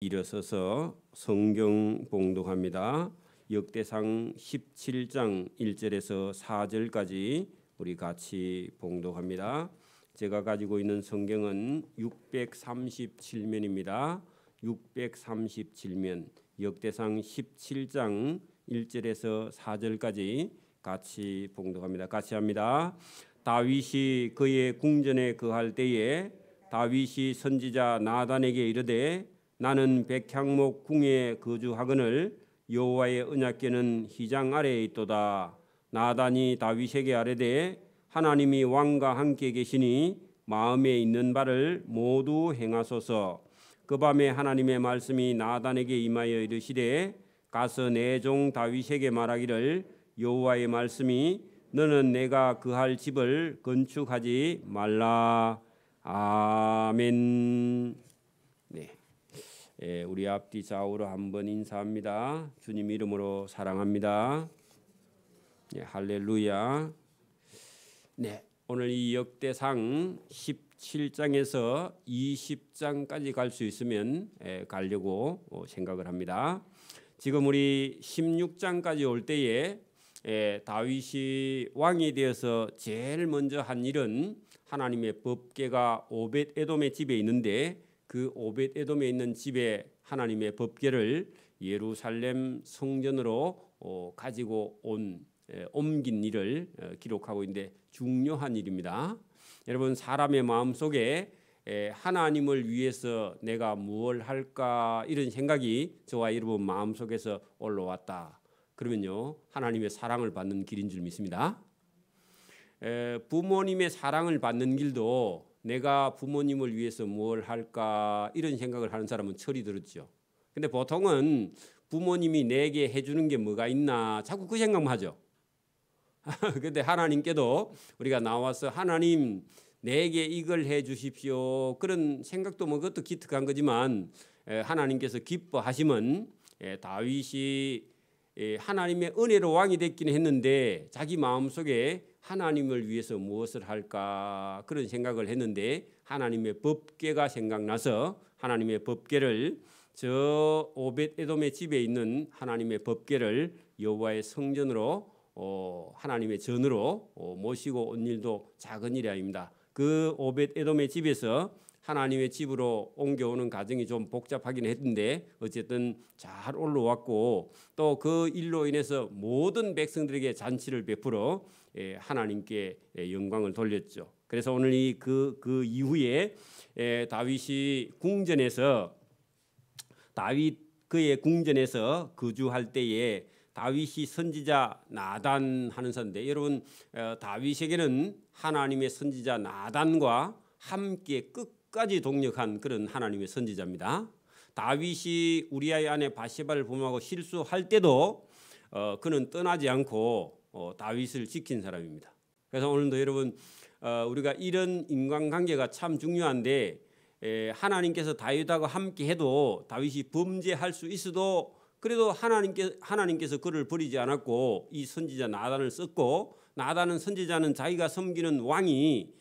일어서서 성경 봉독합니다. 역대상 17장 1절에서 4절까지 우리 같이 봉독합니다. 제가 가지고 있는 성경은 637면입니다. 637면 역대상 17장 1절에서 4절까지 같이 봉독합니다. 같이 합니다. 다윗이 그의 궁전에 거할 때에 다윗이 선지자 나단에게 이르되 나는 백향목 궁에 거주하거늘 여호와의 언약궤는 휘장 아래에 있도다. 나단이 다윗에게 아뢰되 하나님이 왕과 함께 계시니 마음에 있는 바를 모두 행하소서. 그 밤에 하나님의 말씀이 나단에게 임하여 이르시되 가서 내 종 다윗에게 말하기를 여호와의 말씀이 너는 내가 거할 집을 건축하지 말라. 아멘. 네. 우리 앞뒤 좌우로 한번 인사합니다. 주님 이름으로 사랑합니다. 네, 할렐루야. 네, 오늘 이 역대상 17장에서 20장까지 갈 수 있으면 가려고 생각을 합니다. 지금 우리 16장까지 올 때에 다윗이 왕이 되어서 제일 먼저 한 일은 하나님의 법궤가 오벳에돔의 집에 있는데 그 오벳에돔에 있는 집에 하나님의 법궤를 예루살렘 성전으로 가지고 옮긴 일을 기록하고 있는데 중요한 일입니다. 여러분, 사람의 마음속에 하나님을 위해서 내가 무엇을 할까 이런 생각이 저와 여러분 마음속에서 올라왔다. 그러면요, 하나님의 사랑을 받는 길인 줄 믿습니다. 부모님의 사랑을 받는 길도 내가 부모님을 위해서 뭘 할까 이런 생각을 하는 사람은 철이 들었죠. 근데 보통은 부모님이 내게 해주는 게 뭐가 있나 자꾸 그 생각만 하죠. 근데 하나님께도 우리가 나와서 하나님 내게 이걸 해 주십시오 그런 생각도 뭐 그것도 기특한 거지만 하나님께서 기뻐하시면 다윗이 하나님의 은혜로 왕이 됐기는 했는데 자기 마음속에 하나님을 위해서 무엇을 할까 그런 생각을 했는데 하나님의 법궤가 생각나서 하나님의 법궤를 저 오벳에돔의 집에 있는 하나님의 법궤를 여호와의 성전으로 하나님의 전으로 모시고 온 일도 작은 일이 아닙니다. 그 오벳에돔의 집에서 하나님의 집으로 옮겨오는 과정이 좀 복잡하긴 했는데 어쨌든 잘 올라왔고 또 그 일로 인해서 모든 백성들에게 잔치를 베풀어 하나님께 영광을 돌렸죠. 그래서 오늘 그 이후에 다윗이 궁전에서 그의 궁전에서 거주할 때에 다윗이 선지자 나단 하는 사람인데 여러분 다윗에게는 하나님의 선지자 나단과 함께 끝까지 동력한 그런 하나님의 선지자입니다. 다윗이 우리아의 아내 바세바를 범하고 실수할 때도 그는 떠나지 않고 다윗을 지킨 사람입니다. 그래서 오늘도 여러분 우리가 이런 인간관계가 참 중요한데 하나님께서 다윗하고 함께 해도 다윗이 범죄할 수 있어도 그래도 하나님께서 그를 버리지 않았고 이 선지자 나단을 썼고 나단은 선지자는 자기가 섬기는 왕이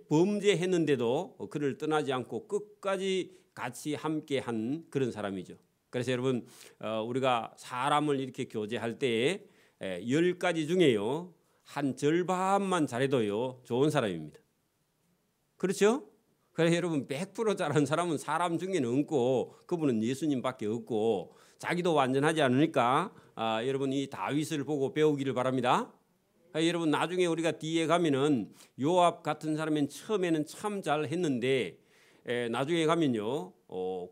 범죄했는데도 그를 떠나지 않고 끝까지 같이 함께한 그런 사람이죠. 그래서 여러분 우리가 사람을 이렇게 교제할 때에 10가지 중에요 한 절반만 잘해도요 좋은 사람입니다. 그렇죠? 그래서 여러분 100% 잘하는 사람은 사람 중에는 없고 그분은 예수님밖에 없고 자기도 완전하지 않으니까 여러분 이 다윗을 보고 배우기를 바랍니다. 여러분 나중에 우리가 뒤에 가면은 요압 같은 사람은 처음에는 참 잘했는데 나중에 가면요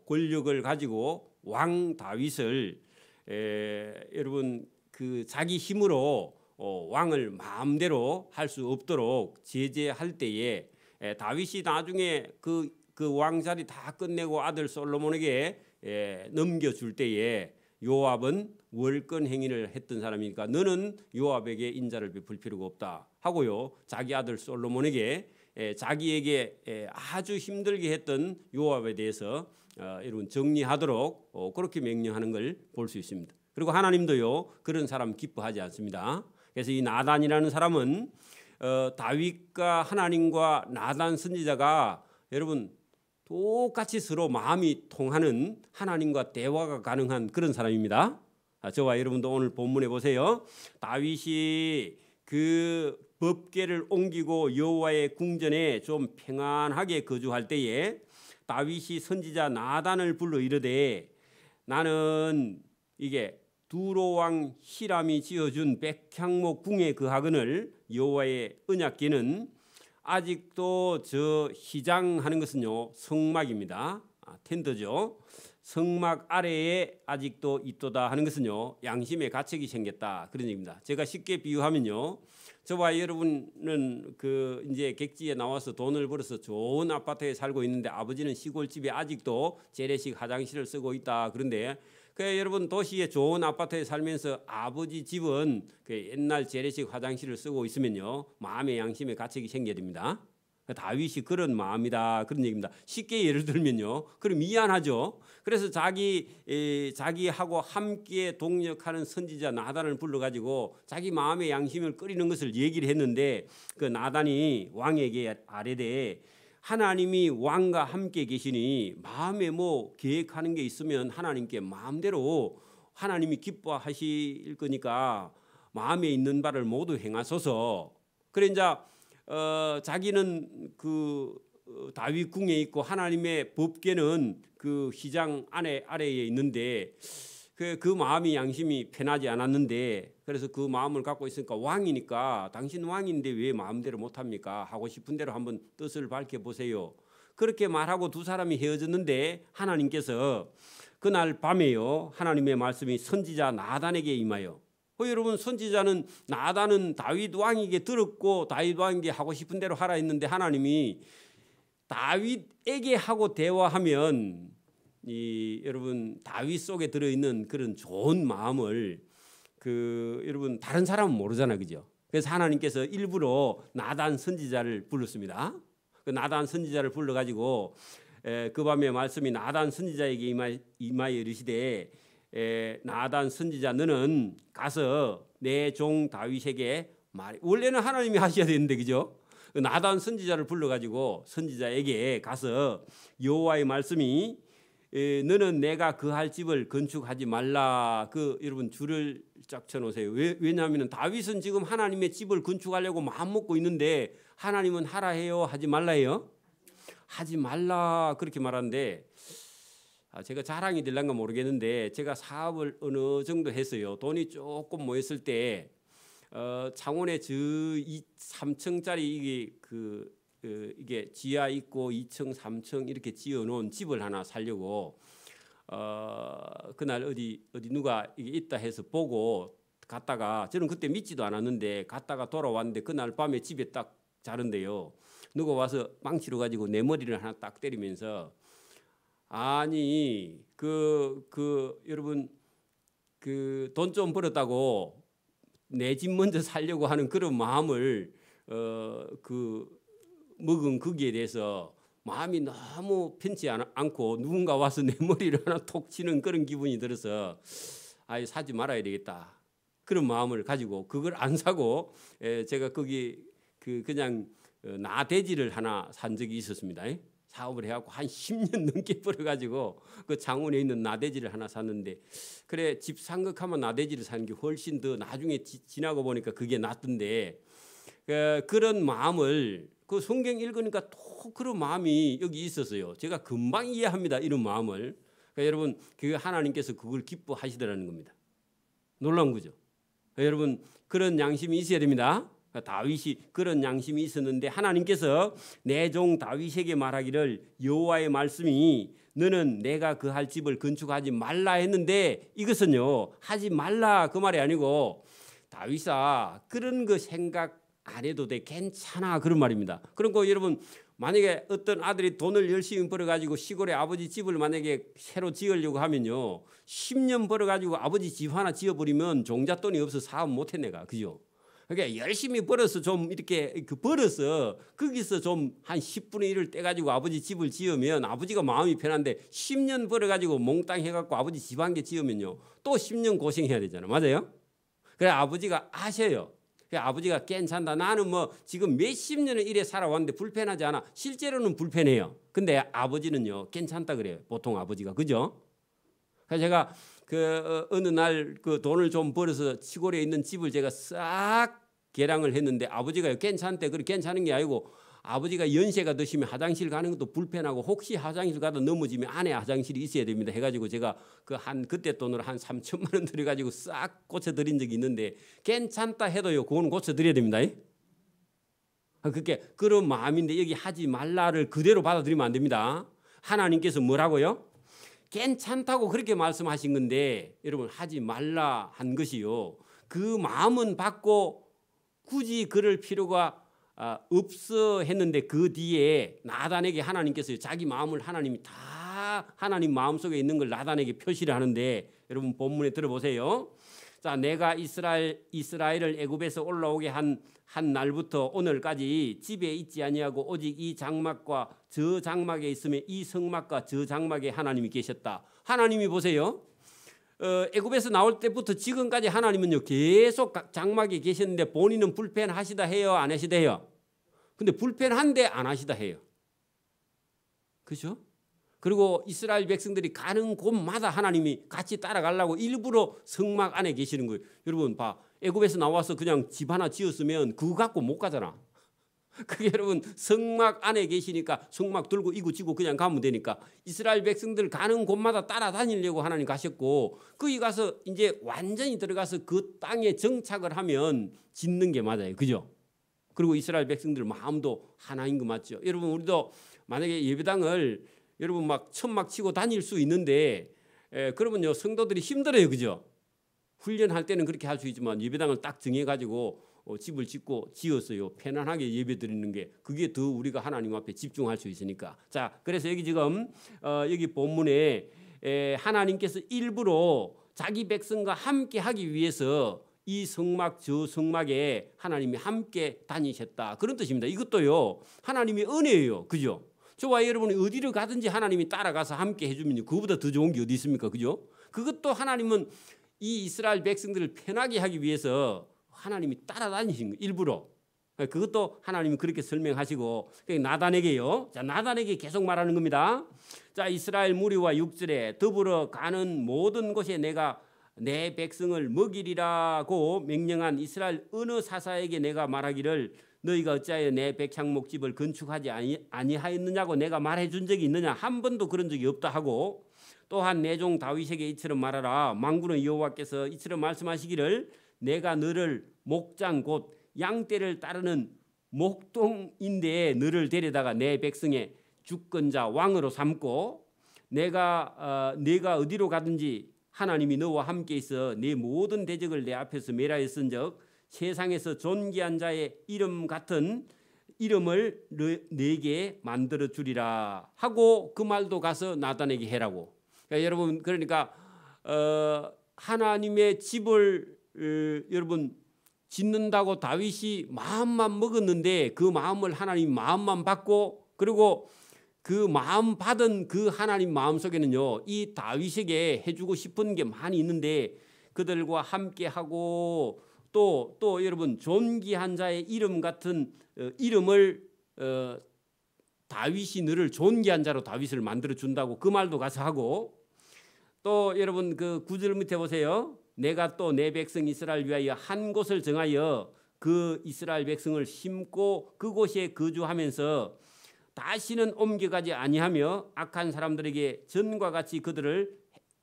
권력을 가지고 왕 다윗을 여러분 그 자기 힘으로 왕을 마음대로 할 수 없도록 제재할 때에 다윗이 나중에 그 왕자리 다 끝내고 아들 솔로몬에게 넘겨줄 때에 요압은 월권 행위를 했던 사람이니까 너는 요압에게 인자를 베풀 필요가 없다 하고요 자기 아들 솔로몬에게 자기에게 아주 힘들게 했던 요압에 대해서 여러분 정리하도록 그렇게 명령하는 걸 볼 수 있습니다. 그리고 하나님도요 그런 사람 기뻐하지 않습니다. 그래서 이 나단이라는 사람은 다윗과 하나님과 나단 선지자가 여러분 똑같이 서로 마음이 통하는 하나님과 대화가 가능한 그런 사람입니다. 저와 여러분도 오늘 본문에 보세요. 다윗이 그 법궤를 옮기고 여호와의 궁전에 좀 평안하게 거주할 때에 다윗이 선지자 나단을 불러 이르되 나는 이게 두로 왕 히람이 지어준 백향목 궁에 거하거늘 여호와의 언약궤는 아직도 저 희장하는 것은요 성막입니다. 텐트죠. 성막 아래에 아직도 있도다 하는 것은요 양심의 가책이 생겼다 그런 얘기입니다. 제가 쉽게 비유하면요, 저와 여러분은 그 이제 객지에 나와서 돈을 벌어서 좋은 아파트에 살고 있는데 아버지는 시골집에 아직도 재래식 화장실을 쓰고 있다. 그런데 그 여러분 도시의 좋은 아파트에 살면서 아버지 집은 그 옛날 재래식 화장실을 쓰고 있으면요 마음의 양심의 가책이 생겨야 됩니다. 다윗이 그런 마음이다 그런 얘기입니다. 쉽게 예를 들면요, 그럼 미안하죠. 그래서 자기하고 함께 동역하는 선지자 나단을 불러가지고 자기 마음의 양심을 끓이는 것을 얘기를 했는데 그 나단이 왕에게 아뢰되 하나님이 왕과 함께 계시니 마음에 뭐 계획하는 게 있으면 하나님께 마음대로 하나님이 기뻐하실 거니까 마음에 있는 바를 모두 행하소서. 그래 이제 자기는 그 다윗 궁에 있고 하나님의 법궤는 그 휘장 아래에 있는데 그 마음이 양심이 편하지 않았는데, 그래서 그 마음을 갖고 있으니까 왕이니까 당신 왕인데 왜 마음대로 못합니까? 하고 싶은 대로 한번 뜻을 밝혀보세요. 그렇게 말하고 두 사람이 헤어졌는데 하나님께서 그날 밤에요 하나님의 말씀이 선지자 나단에게 임하여 여러분 선지자는 나단은 다윗 왕에게 들었고 다윗 왕에게 하고 싶은 대로 하라 했는데 하나님이 다윗에게 하고 대화하면 여러분 다윗 속에 들어있는 그런 좋은 마음을 여러분 다른 사람은 모르잖아요, 그죠? 그래서 하나님께서 일부러 나단 선지자를 불렀습니다. 그 나단 선지자를 불러가지고 그 밤에 말씀이 나단 선지자에게 임하여 이르시되 나단 선지자 너는 가서 내 종 다윗에게 말해. 원래는 하나님이 하셔야 되는데 그죠? 나단 선지자를 불러가지고 선지자에게 가서 여호와의 말씀이 너는 내가 거할 집을 건축하지 말라. 여러분 줄을 쫙 쳐놓으세요. 왜냐하면 다윗은 지금 하나님의 집을 건축하려고 마음 먹고 있는데 하나님은 하라 해요 하지 말라 해요? 하지 말라 그렇게 말하는데 제가 자랑이 될란가 모르겠는데 제가 사업을 어느 정도 했어요. 돈이 조금 모였을 때 창원에 저 3층짜리 이게 지하 있고 2층, 3층 이렇게 지어놓은 집을 하나 살려고 그날 어디 누가 이게 있다 해서 보고 갔다가 저는 그때 믿지도 않았는데 갔다가 돌아왔는데 그날 밤에 집에 딱 자는데요. 누가 와서 망치로 가지고 내 머리를 하나 딱 때리면서 아니 여러분 돈 좀 벌었다고 내 집 먼저 살려고 하는 그런 마음을 먹은 거기에 대해서 마음이 너무 편치 않고 누군가 와서 내 머리를 하나 톡 치는 그런 기분이 들어서 사지 말아야 되겠다 그런 마음을 가지고 그걸 안 사고 제가 거기 그냥 나돼지를 하나 산 적이 있었습니다. 사업을 해갖고 한 10년 넘게 벌어가지고 그 창원에 있는 나돼지를 하나 샀는데 그래 집 상극하면 나돼지를 사는 게 훨씬 더 나중에 지나고 보니까 그게 낫던데 그런 마음을 그 성경 읽으니까 또 그런 마음이 여기 있었어요. 제가 금방 이해합니다. 이런 마음을. 그러니까 여러분 하나님께서 그걸 기뻐하시더라는 겁니다. 놀라운 거죠. 여러분 그런 양심이 있어야 됩니다. 다윗이 그런 양심이 있었는데 하나님께서 내 종 다윗에게 말하기를 여호와의 말씀이 너는 내가 거할 집을 건축하지 말라 했는데 이것은요 하지 말라 그 말이 아니고 다윗아 그런 거 생각 안 해도 돼 괜찮아 그런 말입니다. 그러니까 여러분 만약에 어떤 아들이 돈을 열심히 벌어가지고 시골에 아버지 집을 만약에 새로 지으려고 하면요 10년 벌어가지고 아버지 집 하나 지어버리면 종잣돈이 없어서 사업 못해 내가 그죠? 그러니까 열심히 벌어서 좀 이렇게 벌어서 거기서 좀 한 10분의 1을 떼가지고 아버지 집을 지으면 아버지가 마음이 편한데 10년 벌어가지고 몽땅 해갖고 아버지 집 한 개 지으면요 또 10년 고생해야 되잖아요. 맞아요? 그래 아버지가 아셔요. 아버지가 괜찮다. 나는 뭐 지금 몇십 년을 이래 살아왔는데 불편하지 않아. 실제로는 불편해요. 근데 아버지는요 괜찮다 그래요. 보통 아버지가 그죠? 그래서 제가 어느 날 그 돈을 좀 벌어서 시골에 있는 집을 제가 싹 개량을 했는데 아버지가 괜찮대. 그래 괜찮은 게 아니고 아버지가 연세가 드시면 화장실 가는 것도 불편하고 혹시 화장실 가다 넘어지면 안에 화장실이 있어야 됩니다. 해가지고 제가 그때 돈으로 한 3천만 원 들여가지고 싹 고쳐드린 적이 있는데 괜찮다 해도요 그건 고쳐드려야 됩니다. 그게 그런 마음인데 여기 하지 말라를 그대로 받아들이면 안 됩니다. 하나님께서 뭐라고요? 괜찮다고 그렇게 말씀하신 건데 여러분 하지 말라 한 것이요. 그 마음은 받고 굳이 그럴 필요가 없어 했는데 그 뒤에 나단에게 하나님께서 자기 마음을 하나님이 다 하나님 마음속에 있는 걸 나단에게 표시를 하는데 여러분 본문에 들어보세요. 자, 내가 이스라엘을 애굽에서 올라오게 한 날부터 오늘까지 집에 있지 아니하고 오직 이 장막과 저 장막에 있으며 이 성막과 저 장막에 하나님이 계셨다. 하나님이 보세요. 애굽에서 나올 때부터 지금까지 하나님은요 계속 장막에 계셨는데 본인은 불편하시다 해요, 안 하시다 해요? 근데 불편한데 안 하시다 해요. 그죠? 그리고 이스라엘 백성들이 가는 곳마다 하나님이 같이 따라가려고 일부러 성막 안에 계시는 거예요. 여러분 봐, 애굽에서 나와서 그냥 집 하나 지었으면 그거 갖고 못 가잖아. 그게 여러분 성막 안에 계시니까 성막 들고 이고지고 그냥 가면 되니까 이스라엘 백성들 가는 곳마다 따라다니려고 하나님 가셨고 거기 가서 이제 완전히 들어가서 그 땅에 정착을 하면 짓는 게 맞아요. 그죠? 그리고 이스라엘 백성들 마음도 하나인 거 맞죠? 여러분 우리도 만약에 예배당을 여러분 막 천막 치고 다닐 수 있는데 그러면요 성도들이 힘들어요. 그죠? 훈련할 때는 그렇게 할 수 있지만 예배당을 딱 정해가지고 집을 짓고 지었어요. 편안하게 예배 드리는 게 그게 더 우리가 하나님 앞에 집중할 수 있으니까. 자, 그래서 여기 지금 여기 본문에 하나님께서 일부러 자기 백성과 함께 하기 위해서 이 성막 저 성막에 하나님이 함께 다니셨다. 그런 뜻입니다. 이것도요 하나님의 은혜예요. 그죠? 저와 여러분이 어디를 가든지 하나님이 따라가서 함께 해주면 그거보다 더 좋은 게 어디 있습니까? 그죠? 그것도 하나님은 이 이스라엘 백성들을 편하게 하기 위해서 하나님이 따라다니신 거예요. 일부러. 그것도 하나님이 그렇게 설명하시고 나단에게요. 자, 나단에게 계속 말하는 겁니다. 자, 이스라엘 무리와 6절에 더불어 가는 모든 곳에 내가 내 백성을 먹이리라고 명령한 이스라엘 어느 사사에게 내가 말하기를 너희가 어찌하여 내 백향목집을 건축하지 아니하였느냐고 내가 말해준 적이 있느냐. 한 번도 그런 적이 없다 하고 또한 내 종 다윗에게 이처럼 말하라. 만군의 여호와께서 이처럼 말씀하시기를 내가 너를 목장 곧 양떼를 따르는 목동인데 너를 데려다가 내 백성의 주권자 왕으로 삼고 내가 어디로 가든지 하나님이 너와 함께 있어 내 모든 대적을 내 앞에서 멸하였은즉 세상에서 존귀한 자의 이름 같은 이름을 내게 만들어 주리라 하고 그 말도 가서 나단에게 해라고. 그러니까 여러분 그러니까 하나님의 집을 여러분 짓는다고 다윗이 마음만 먹었는데 그 마음을 하나님 마음만 받고 그리고 그 마음 받은 그 하나님 마음 속에는요 이 다윗에게 해주고 싶은 게 많이 있는데 그들과 함께하고 또 여러분 존귀한 자의 이름 같은 이름을 다윗이 너를 존귀한 자로 다윗을 만들어 준다고 그 말도 가서 하고 또 여러분 그 9절 밑에 보세요. 내가 또 내 백성 이스라엘 위하여 한 곳을 정하여 그 이스라엘 백성을 심고 그곳에 거주하면서 다시는 옮겨가지 아니하며 악한 사람들에게 전과 같이 그들을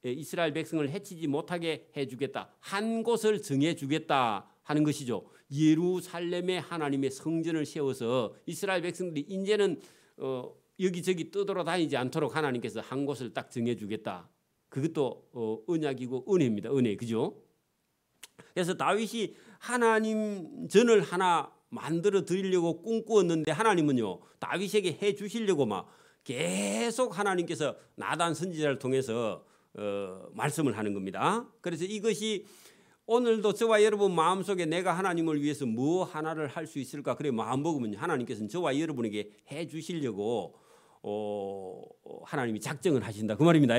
이스라엘 백성을 해치지 못하게 해주겠다. 한 곳을 정해주겠다 하는 것이죠. 예루살렘에 하나님의 성전을 세워서 이스라엘 백성들이 이제는 여기저기 떠돌아다니지 않도록 하나님께서 한 곳을 딱 정해주겠다. 그것도 언약이고 은혜입니다. 은혜. 그죠? 그래서 다윗이 하나님 전을 하나 만들어 드리려고 꿈꾸었는데 하나님은요 다윗에게 해 주시려고 막 계속 하나님께서 나단 선지자를 통해서 말씀을 하는 겁니다. 그래서 이것이 오늘도 저와 여러분 마음속에 내가 하나님을 위해서 뭐 하나를 할 수 있을까 그래 마음 먹으면 하나님께서는 저와 여러분에게 해 주시려고 하나님이 작정을 하신다 그 말입니다.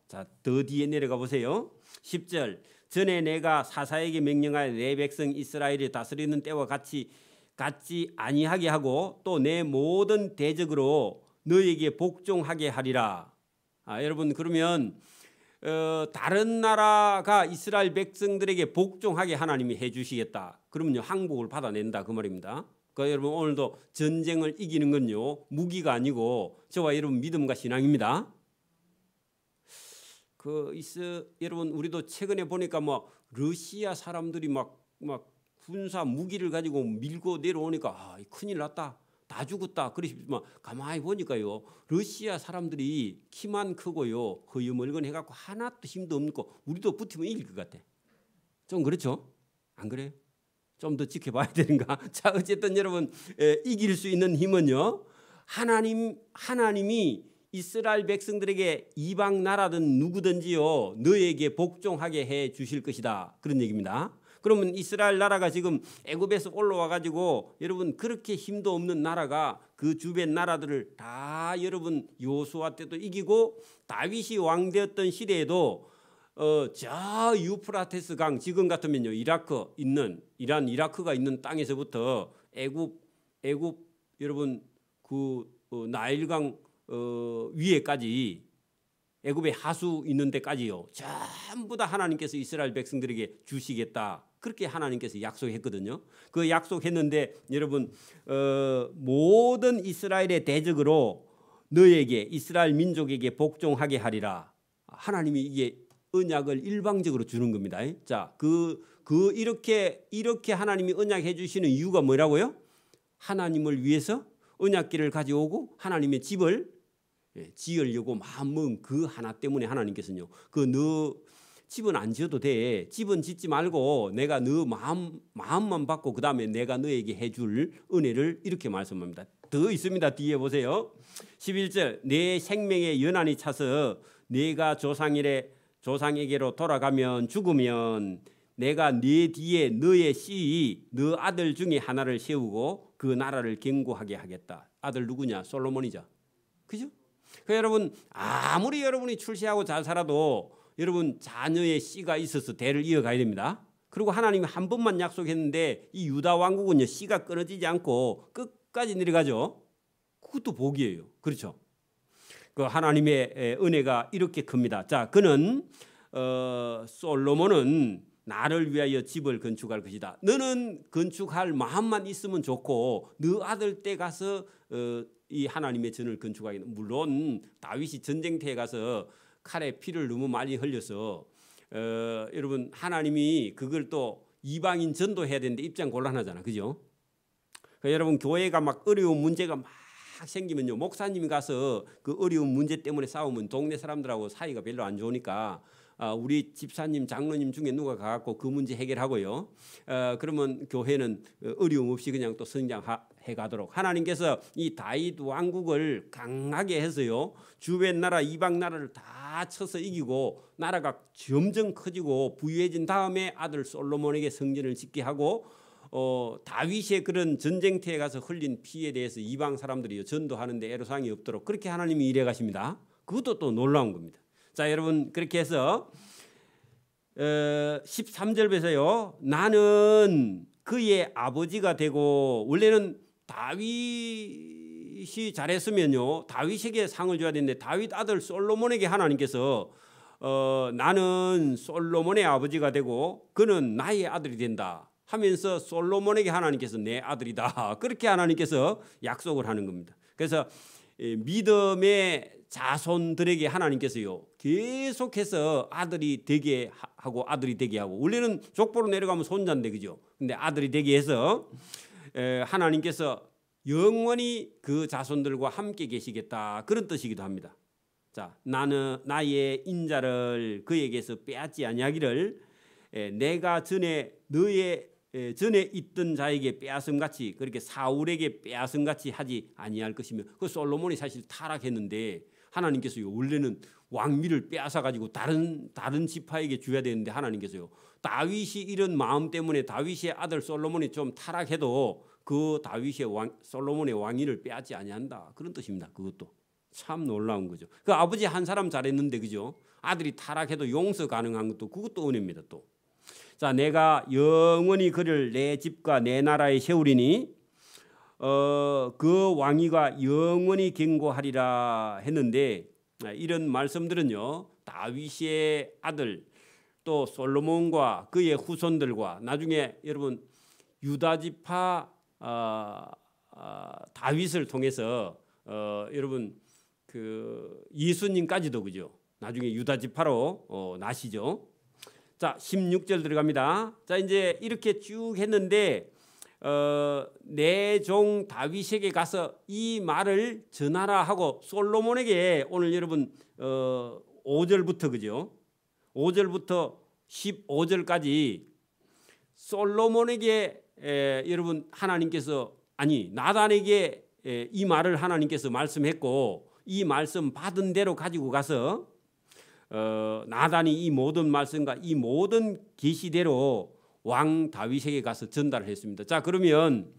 자, 더 뒤에 내려가 보세요. 10절 전에 내가 사사에게 명령하여 내 백성 이스라엘을 다스리는 때와 같이 아니하게 하고 또 내 모든 대적으로 너에게 복종하게 하리라. 여러분 그러면 다른 나라가 이스라엘 백성들에게 복종하게 하나님이 해주시겠다. 그러면요 항복을 받아낸다 그 말입니다. 그러니까 여러분 오늘도 전쟁을 이기는 건요 무기가 아니고 저와 여러분 믿음과 신앙입니다. 여러분 우리도 최근에 보니까 뭐 러시아 사람들이 막 군사 무기를 가지고 밀고 내려오니까 큰일 났다. 다 죽었다. 그러시지만 가만히 보니까요 러시아 사람들이 키만 크고요 허여멀건 해갖고 하나도 힘도 없고 우리도 붙으면 이길 것 같아. 좀 그렇죠? 안 그래요? 좀 더 지켜봐야 되는가? 자 어쨌든 여러분 이길 수 있는 힘은요 하나님이 이스라엘 백성들에게 이방 나라든 누구든지요 너에게 복종하게 해 주실 것이다. 그런 얘기입니다. 그러면 이스라엘 나라가 지금 애굽에서 올라와 가지고 여러분 그렇게 힘도 없는 나라가 그 주변 나라들을 다 여러분 여호수아 때도 이기고 다윗이 왕 되었던 시대에도 저 유프라테스 강 지금 같으면요 이라크가 있는 땅에서부터 애굽 여러분 그 나일강 위에까지 애굽의 하수 있는 데까지요 전부 다 하나님께서 이스라엘 백성들에게 주시겠다. 그렇게 하나님께서 약속했거든요. 그 약속했는데 여러분 모든 이스라엘의 대적으로 너에게 이스라엘 민족에게 복종하게 하리라. 하나님이 이게 언약을 일방적으로 주는 겁니다. 자, 이렇게 하나님이 언약해 주시는 이유가 뭐라고요? 하나님을 위해서 언약궤를 가져오고 하나님의 집을 지으려고 마음먹은 그 하나 때문에 하나님께서는요. 너 집은 안 지어도 돼. 집은 짓지 말고 내가 너 마음만 받고 그 다음에 내가 너에게 해줄 은혜를 이렇게 말씀합니다. 더 있습니다. 뒤에 보세요. 11절 내 생명의 연한이 차서 내가 조상에게로 돌아가면 죽으면 내가 네 뒤에 너의 씨 너 아들 중에 하나를 세우고 그 나라를 견고하게 하겠다. 아들 누구냐? 솔로몬이죠. 그죠? 그러니까 여러분 아무리 여러분이 출세하고 잘 살아도 여러분 자녀의 씨가 있어서 대를 이어가야 됩니다. 그리고 하나님이 한 번만 약속했는데 이 유다 왕국은요 씨가 끊어지지 않고 끝까지 내려가죠. 그것도 복이에요. 그렇죠? 그 하나님의 은혜가 이렇게 큽니다. 자, 그는 솔로몬은 나를 위하여 집을 건축할 것이다. 너는 건축할 마음만 있으면 좋고 너 아들 때 가서 이 하나님의 전을 건축하기는 물론 다윗이 전쟁터에 가서 칼에 피를 너무 많이 흘려서 여러분 하나님이 그걸 또 이방인 전도해야 되는데 입장 곤란하잖아. 그죠? 그러니까 여러분 교회가 막 어려운 문제가 막 생기면요 목사님이 가서 그 어려운 문제 때문에 싸우면 동네 사람들하고 사이가 별로 안 좋으니까 우리 집사님 장로님 중에 누가 가갖고 그 문제 해결하고요. 그러면 교회는 어려움 없이 그냥 또 성장해 가도록 하나님께서 이 다윗 왕국을 강하게 해서요 주변 나라 이방 나라를 다 쳐서 이기고 나라가 점점 커지고 부유해진 다음에 아들 솔로몬에게 성전을 짓게 하고 다윗의 그런 전쟁터에 가서 흘린 피에 대해서 이방 사람들이 전도하는데 애로사항이 없도록 그렇게 하나님이 일해 가십니다. 그것도 또 놀라운 겁니다. 자, 여러분 그렇게 해서 13절에서요 나는 그의 아버지가 되고 원래는 다윗이 잘했으면요 다윗에게 상을 줘야 되는데 다윗 아들 솔로몬에게 하나님께서 나는 솔로몬의 아버지가 되고 그는 나의 아들이 된다 하면서 솔로몬에게 하나님께서 내 아들이다 그렇게 하나님께서 약속을 하는 겁니다. 그래서 믿음의 자손들에게 하나님께서요 계속해서 아들이 되게 하고 원래는 족보로 내려가면 손자인데 그죠? 근데 아들이 되게 해서 하나님께서 영원히 그 자손들과 함께 계시겠다 그런 뜻이기도 합니다. 자, 나는 나의 인자를 그에게서 빼앗지 아니하기를 내가 전에 있던 자에게 빼앗음 같이 그렇게 사울에게 빼앗음 같이 하지 아니할 것이며 그 솔로몬이 사실 타락했는데 하나님께서요 원래는 왕위를 빼앗아 가지고 다른 지파에게 줘야 되는데 하나님께서요 다윗이 이런 마음 때문에 다윗의 아들 솔로몬이 좀 타락해도 그 솔로몬의 왕위를 빼앗지 아니한다 그런 뜻입니다. 그것도 참 놀라운 거죠. 그 아버지 한 사람 잘했는데 그죠? 아들이 타락해도 용서 가능한 것도 그것도 은혜입니다. 또 자, 내가 영원히 그를 내 집과 내 나라에 세우리니 그 왕위가 영원히 견고하리라 했는데, 이런 말씀들은요, 다윗의 아들 또 솔로몬과 그의 후손들과 나중에 여러분 유다 지파 다윗을 통해서 여러분 그 예수님까지도 그죠, 나중에 유다 지파로 나시죠. 자, 16절 들어갑니다. 자, 이제 이렇게 쭉 했는데 내 종 다윗에게 가서 이 말을 전하라 하고 솔로몬에게 오늘 여러분 5절부터 그죠, 5절부터 15절까지 솔로몬에게 여러분 하나님께서 나단에게 이 말을 하나님께서 말씀했고, 이 말씀 받은 대로 가지고 가서 나단이 이 모든 말씀과 이 모든 계시대로 왕 다윗에게 가서 전달을 했습니다. 자, 그러면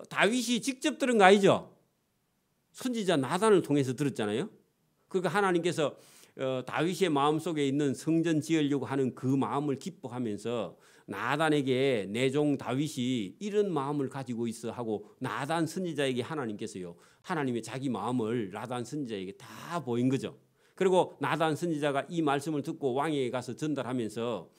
다윗이 직접 들은 거 아니죠? 선지자 나단을 통해서 들었잖아요. 그러니까 하나님께서 다윗의 마음속에 있는 성전 지으려고 하는 그 마음을 기뻐하면서 나단에게 내 종 다윗이 이런 마음을 가지고 있어 하고 나단 선지자에게 하나님께서요, 하나님의 자기 마음을 나단 선지자에게 다 보인 거죠. 그리고 나단 선지자가 이 말씀을 듣고 왕에게 가서 전달하면서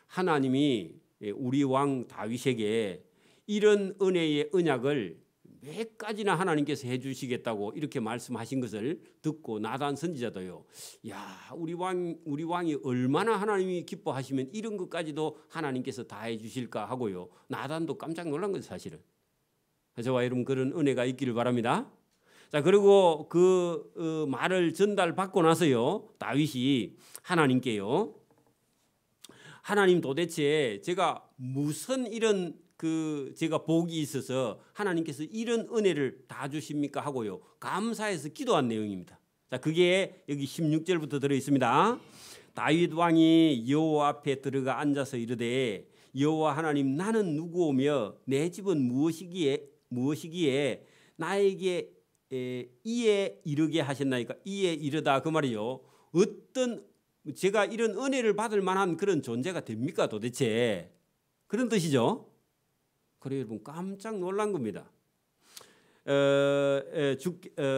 하나님이 우리 왕 다윗에게 이런 은혜의 언약을 몇 가지나 하나님께서 해주시겠다고 이렇게 말씀하신 것을 듣고 나단 선지자도요, 야, 우리 왕이 얼마나 하나님이 기뻐하시면 이런 것까지도 하나님께서 다 해주실까 하고요, 나단도 깜짝 놀란 거죠, 사실은. 저와 여러분 그런 은혜가 있기를 바랍니다. 자, 그리고 그 말을 전달받고 나서요, 다윗이 하나님께요, 하나님 도대체 제가 무슨 이런 제가 복이 있어서 하나님께서 이런 은혜를 다 주십니까 하고요, 감사해서 기도한 내용입니다. 자, 그게 여기 16절부터 들어 있습니다. 다윗 왕이 여호와 앞에 들어가 앉아서 이르되 여호와 하나님, 나는 누구오며 내 집은 무엇이기에 나에게 이에 이르게 하셨나이까. 이에 이르다 그 말이요, 어떤 제가 이런 은혜를 받을 만한 그런 존재가 됩니까 도대체, 그런 뜻이죠. 그래 여러분 깜짝 놀란 겁니다.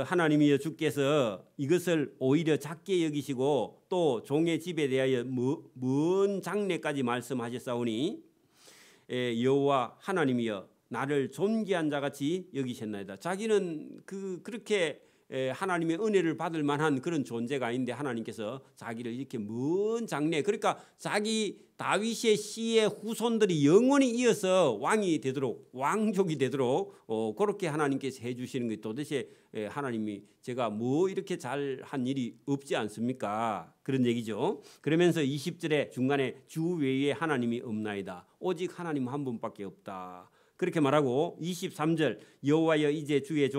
하나님이여 주께서 이것을 오히려 작게 여기시고 또 종의 집에 대하여 먼 장래까지 말씀하셨사오니 여호와 하나님이여 나를 존귀한 자같이 여기셨나이다. 자기는 그렇게 하나님의 은혜를 받을 만한 그런 존재가 아닌데 하나님께서 자기를 이렇게 먼 장래, 그러니까 자기 다윗의 씨의 후손들이 영원히 이어서 왕이 되도록, 왕족이 되도록 그렇게 하나님께서 해주시는 게 도대체 하나님이 제가 뭐 이렇게 잘한 일이 없지 않습니까? 그런 얘기죠. 그러면서 20절에 중간에 주 외에 하나님이 없나이다. 오직 하나님 한 분밖에 없다. 그렇게 말하고 23절 여호와여 이제 주의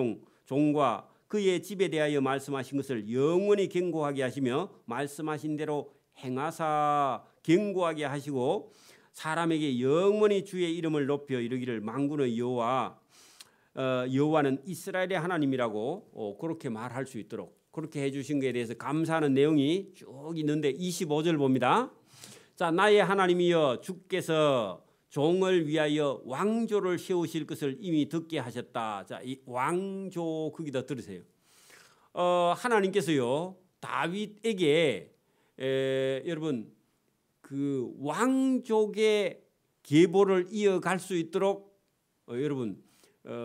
종과 그의 집에 대하여 말씀하신 것을 영원히 견고하게 하시며 말씀하신 대로 행하사 견고하게 하시고 사람에게 영원히 주의 이름을 높여 이르기를 만군의 여호와는 이스라엘의 하나님이라고 그렇게 말할 수 있도록 그렇게 해주신 것에 대해서 감사하는 내용이 쭉 있는데 25절 봅니다. 자, 나의 하나님이여 주께서 종을 위하여 왕조를 세우실 것을 이미 듣게 하셨다. 자, 이 왕조 거기다 들으세요. 하나님께서요 다윗에게 여러분 그 왕족의 계보를 이어갈 수 있도록 여러분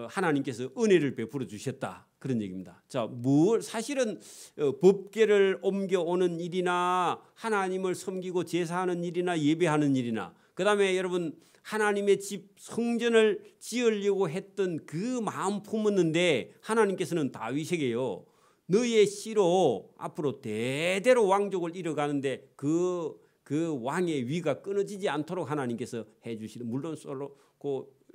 하나님께서 은혜를 베풀어 주셨다, 그런 얘기입니다. 자, 사실은 법궤를 옮겨오는 일이나 하나님을 섬기고 제사하는 일이나 예배하는 일이나 그다음에 여러분 하나님의 집 성전을 지으려고 했던 그 마음 품었는데 하나님께서는 다윗에게요 너의 씨로 앞으로 대대로 왕족을 이뤄가는데 그 왕의 위가 끊어지지 않도록 하나님께서 해주시는, 물론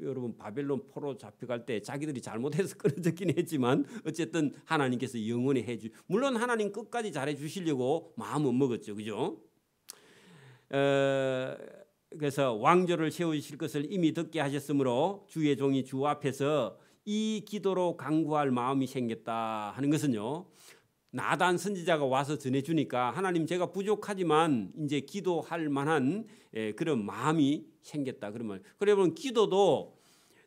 여러분 바벨론 포로 잡혀갈 때 자기들이 잘못해서 끊어졌긴 했지만 어쨌든 하나님께서 영원히 물론 하나님 끝까지 잘해 주시려고 마음은 먹었죠, 그죠? 그래서 왕조를 세우실 것을 이미 듣게 하셨으므로 주의 종이 주 앞에서 이 기도로 간구할 마음이 생겼다 하는 것은요, 나단 선지자가 와서 전해주니까 하나님 제가 부족하지만 이제 기도할 만한 그런 마음이 생겼다. 그러면 그러면 기도도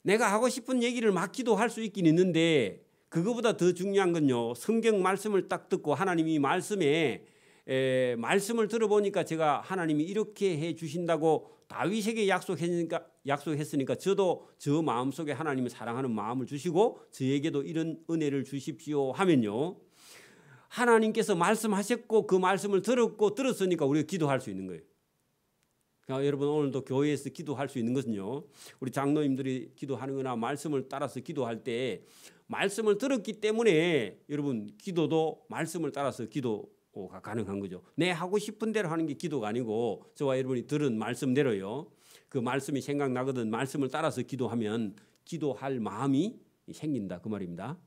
내가 하고 싶은 얘기를 막 기도할 수 있긴 있는데 그거보다 더 중요한 건요. 성경 말씀을 딱 듣고 하나님이 말씀에 말씀을 들어보니까 제가 하나님이 이렇게 해 주신다고 다윗에게 약속했으니까 저도 저 마음속에 하나님을 사랑하는 마음을 주시고 저에게도 이런 은혜를 주십시오 하면요. 하나님께서 말씀하셨고 그 말씀을 들었으니까 우리가 기도할 수 있는 거예요. 그러니까 여러분 오늘도 교회에서 기도할 수 있는 것은요. 우리 장로님들이 기도하는 거나 말씀을 따라서 기도할 때 말씀을 들었기 때문에 여러분 기도도 말씀을 따라서 기도가 가능한 거죠. 내 하고 싶은 대로 하는 게 기도가 아니고 저와 여러분이 들은 말씀대로요. 그 말씀이 생각나거든 말씀을 따라서 기도하면 기도할 마음이 생긴다 그 말입니다.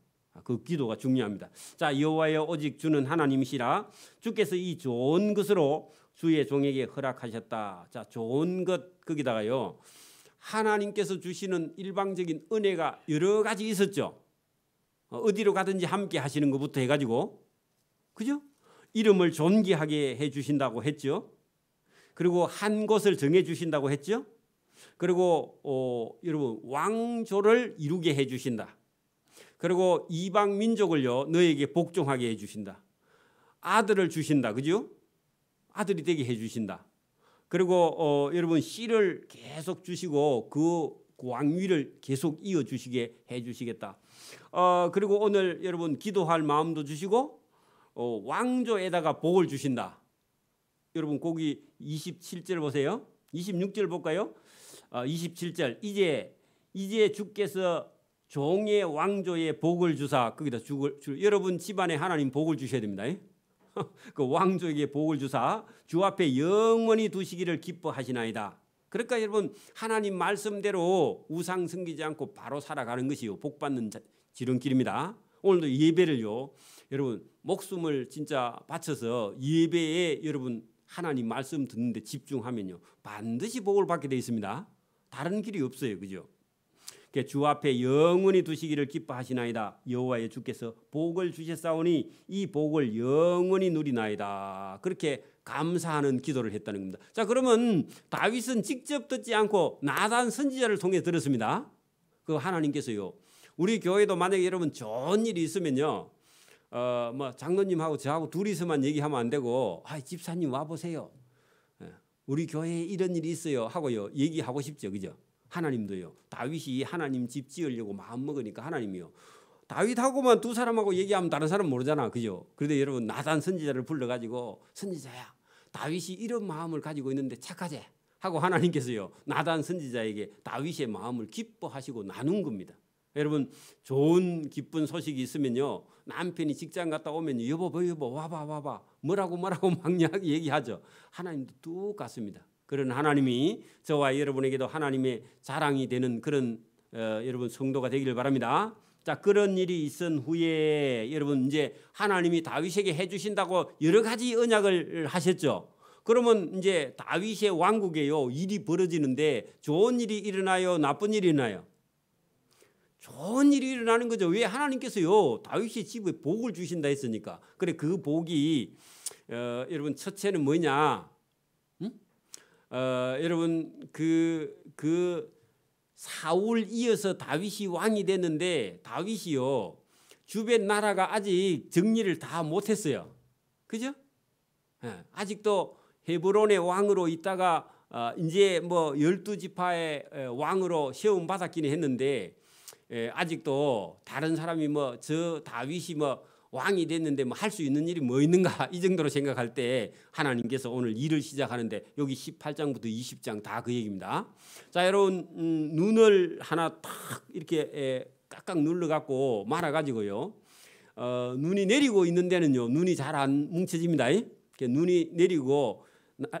그 기도가 중요합니다. 자, 여호와여 오직 주는 하나님이시라 주께서 이 좋은 것으로 주의 종에게 허락하셨다. 자, 좋은 것 거기다가요. 하나님께서 주시는 일방적인 은혜가 여러 가지 있었죠. 어디로 가든지 함께 하시는 것부터 해가지고 그죠? 이름을 존귀하게 해주신다고 했죠. 그리고 한 곳을 정해주신다고 했죠. 그리고 여러분 왕조를 이루게 해주신다. 그리고 이방 민족을요 너에게 복종하게 해주신다. 아들을 주신다. 그죠? 아들이 되게 해주신다. 그리고 여러분 씨를 계속 주시고 그 왕위를 계속 이어주시게 해주시겠다. 그리고 오늘 여러분 기도할 마음도 주시고 왕조에다가 복을 주신다. 여러분 거기 27절 보세요. 26절 볼까요? 27절 이제 주께서 종의 왕조에 복을 주사 거기다 여러분 집안에 하나님 복을 주셔야 됩니다. 그 왕조에게 복을 주사 주 앞에 영원히 두시기를 기뻐하시나이다. 그러니까 여러분 하나님 말씀대로 우상 섬기지 않고 바로 살아가는 것이요 복받는 지름길입니다. 오늘도 예배를요 여러분 목숨을 진짜 바쳐서 예배에 여러분 하나님 말씀 듣는데 집중하면요 반드시 복을 받게 되어 있습니다. 다른 길이 없어요. 그죠? 주 앞에 영원히 두시기를 기뻐하시나이다. 여호와의 주께서 복을 주셨사오니 이 복을 영원히 누리나이다. 그렇게 감사하는 기도를 했다는 겁니다. 자, 그러면 다윗은 직접 듣지 않고 나단 선지자를 통해 들었습니다. 그 하나님께서요. 우리 교회도 만약에 여러분 좋은 일이 있으면요. 장로님하고 저하고 둘이서만 얘기하면 안 되고 집사님 와 보세요. 우리 교회에 이런 일이 있어요 하고요. 얘기하고 싶죠. 그죠? 하나님도요. 다윗이 하나님 집 지으려고 마음 먹으니까 하나님이요. 다윗하고만 두 사람하고 얘기하면 다른 사람 모르잖아. 그죠? 그런데 여러분 나단 선지자를 불러가지고 선지자야 다윗이 이런 마음을 가지고 있는데 착하지? 하고 하나님께서요. 나단 선지자에게 다윗의 마음을 기뻐하시고 나눈 겁니다. 여러분 좋은 기쁜 소식이 있으면요. 남편이 직장 갔다 오면 여보 와봐 뭐라고 막 얘기하죠. 하나님도 똑같습니다. 그런 하나님이 저와 여러분에게도 하나님의 자랑이 되는 그런 여러분 성도가 되기를 바랍니다. 자, 그런 일이 있은 후에 여러분 이제 하나님이 다윗에게 해주신다고 여러 가지 언약을 하셨죠. 그러면 이제 다윗의 왕국에요 일이 벌어지는데 좋은 일이 일어나요, 나쁜 일이 일어나요? 좋은 일이 일어나는 거죠. 왜? 하나님께서요 다윗의 집에 복을 주신다 했으니까. 그래 그 복이 여러분 첫째는 뭐냐? 여러분 그 사울 이어서 다윗이 왕이 됐는데 다윗이요 주변 나라가 아직 정리를 다 못했어요. 그죠? 아직도 헤브론의 왕으로 있다가 이제 뭐 12지파의 왕으로 시험 받았기는 했는데 아직도 다른 사람이 뭐 저 다윗이 뭐 왕이 됐는데 뭐 할 수 있는 일이 뭐 있는가 이 정도로 생각할 때 하나님께서 오늘 일을 시작하는데 여기 18장부터 20장 다 그 얘기입니다. 자, 여러분 눈을 하나 탁 이렇게 깍깍 눌러 갖고 말아 가지고요. 눈이 내리고 있는 데는요 눈이 잘 안 뭉쳐집니다. 눈이 내리고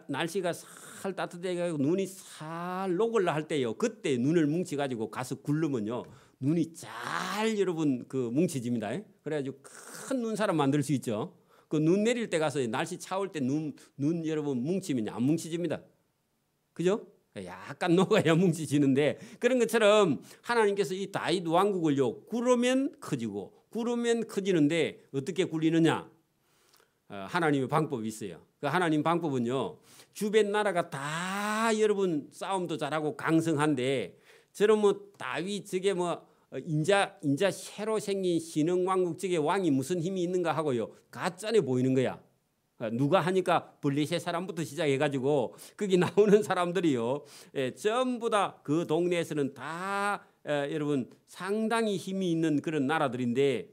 날씨가 살 따뜻해 가지고 눈이 살 녹을라 할 때요. 그때 눈을 뭉쳐 가지고 가서 굴르면요. 눈이 잘 여러분 그 뭉쳐집니다. 그래가지고 큰 눈사람 만들 수 있죠. 그 눈 내릴 때 가서 날씨 차올 때 눈 여러분 뭉치면 안 뭉쳐집니다. 그죠? 약간 녹아야 뭉쳐지는데 그런 것처럼 하나님께서 이 다윗 왕국을요 구르면 커지고 구르면 커지는데 어떻게 굴리느냐? 하나님의 방법이 있어요. 그 하나님 방법은요, 주변 나라가 다 여러분 싸움도 잘하고 강성한데 저는 뭐 다윗 저게 뭐 인자 새로 생긴 신흥 왕국 쪽에 왕이 무슨 힘이 있는가 하고요, 가짜네 보이는 거야. 누가 하니까 블레셋 사람부터 시작해가지고 거기 나오는 사람들이요, 전부 다 그 동네에서는 다 여러분 상당히 힘이 있는 그런 나라들인데,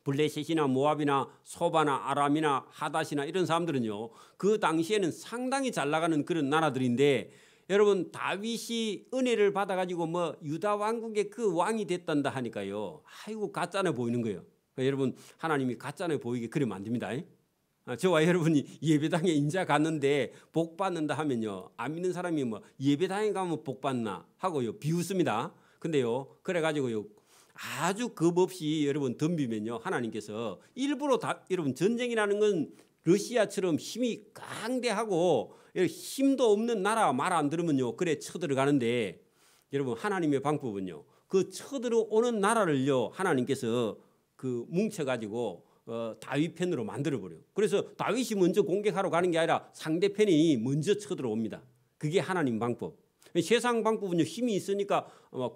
블레셋이나 모압이나 소바나 아람이나 하닷이나 이런 사람들은요, 그 당시에는 상당히 잘 나가는 그런 나라들인데, 여러분 다윗이 은혜를 받아가지고 뭐 유다 왕국의 그 왕이 됐단다 하니까요, 아이고 가짜네 보이는 거예요. 그러니까 여러분 하나님이 가짜네 보이게 그러면 안 됩니다. 저와 여러분이 예배당에 인자 갔는데 복 받는다 하면요, 안 믿는 사람이 뭐 예배당에 가면 복 받나 하고요 비웃습니다. 근데요, 그래가지고요 아주 겁 없이 여러분 덤비면요, 하나님께서 일부러 여러분 전쟁이라는 건 러시아처럼 힘이 강대하고 힘도 없는 나라 말 안 들으면요 그래 쳐들어가는데, 여러분 하나님의 방법은요, 그 쳐들어오는 나라를요 하나님께서 그 뭉쳐가지고 다윗 편으로 만들어버려요. 그래서 다윗이 먼저 공격하러 가는 게 아니라 상대편이 먼저 쳐들어옵니다. 그게 하나님 방법. 세상 방법은요, 힘이 있으니까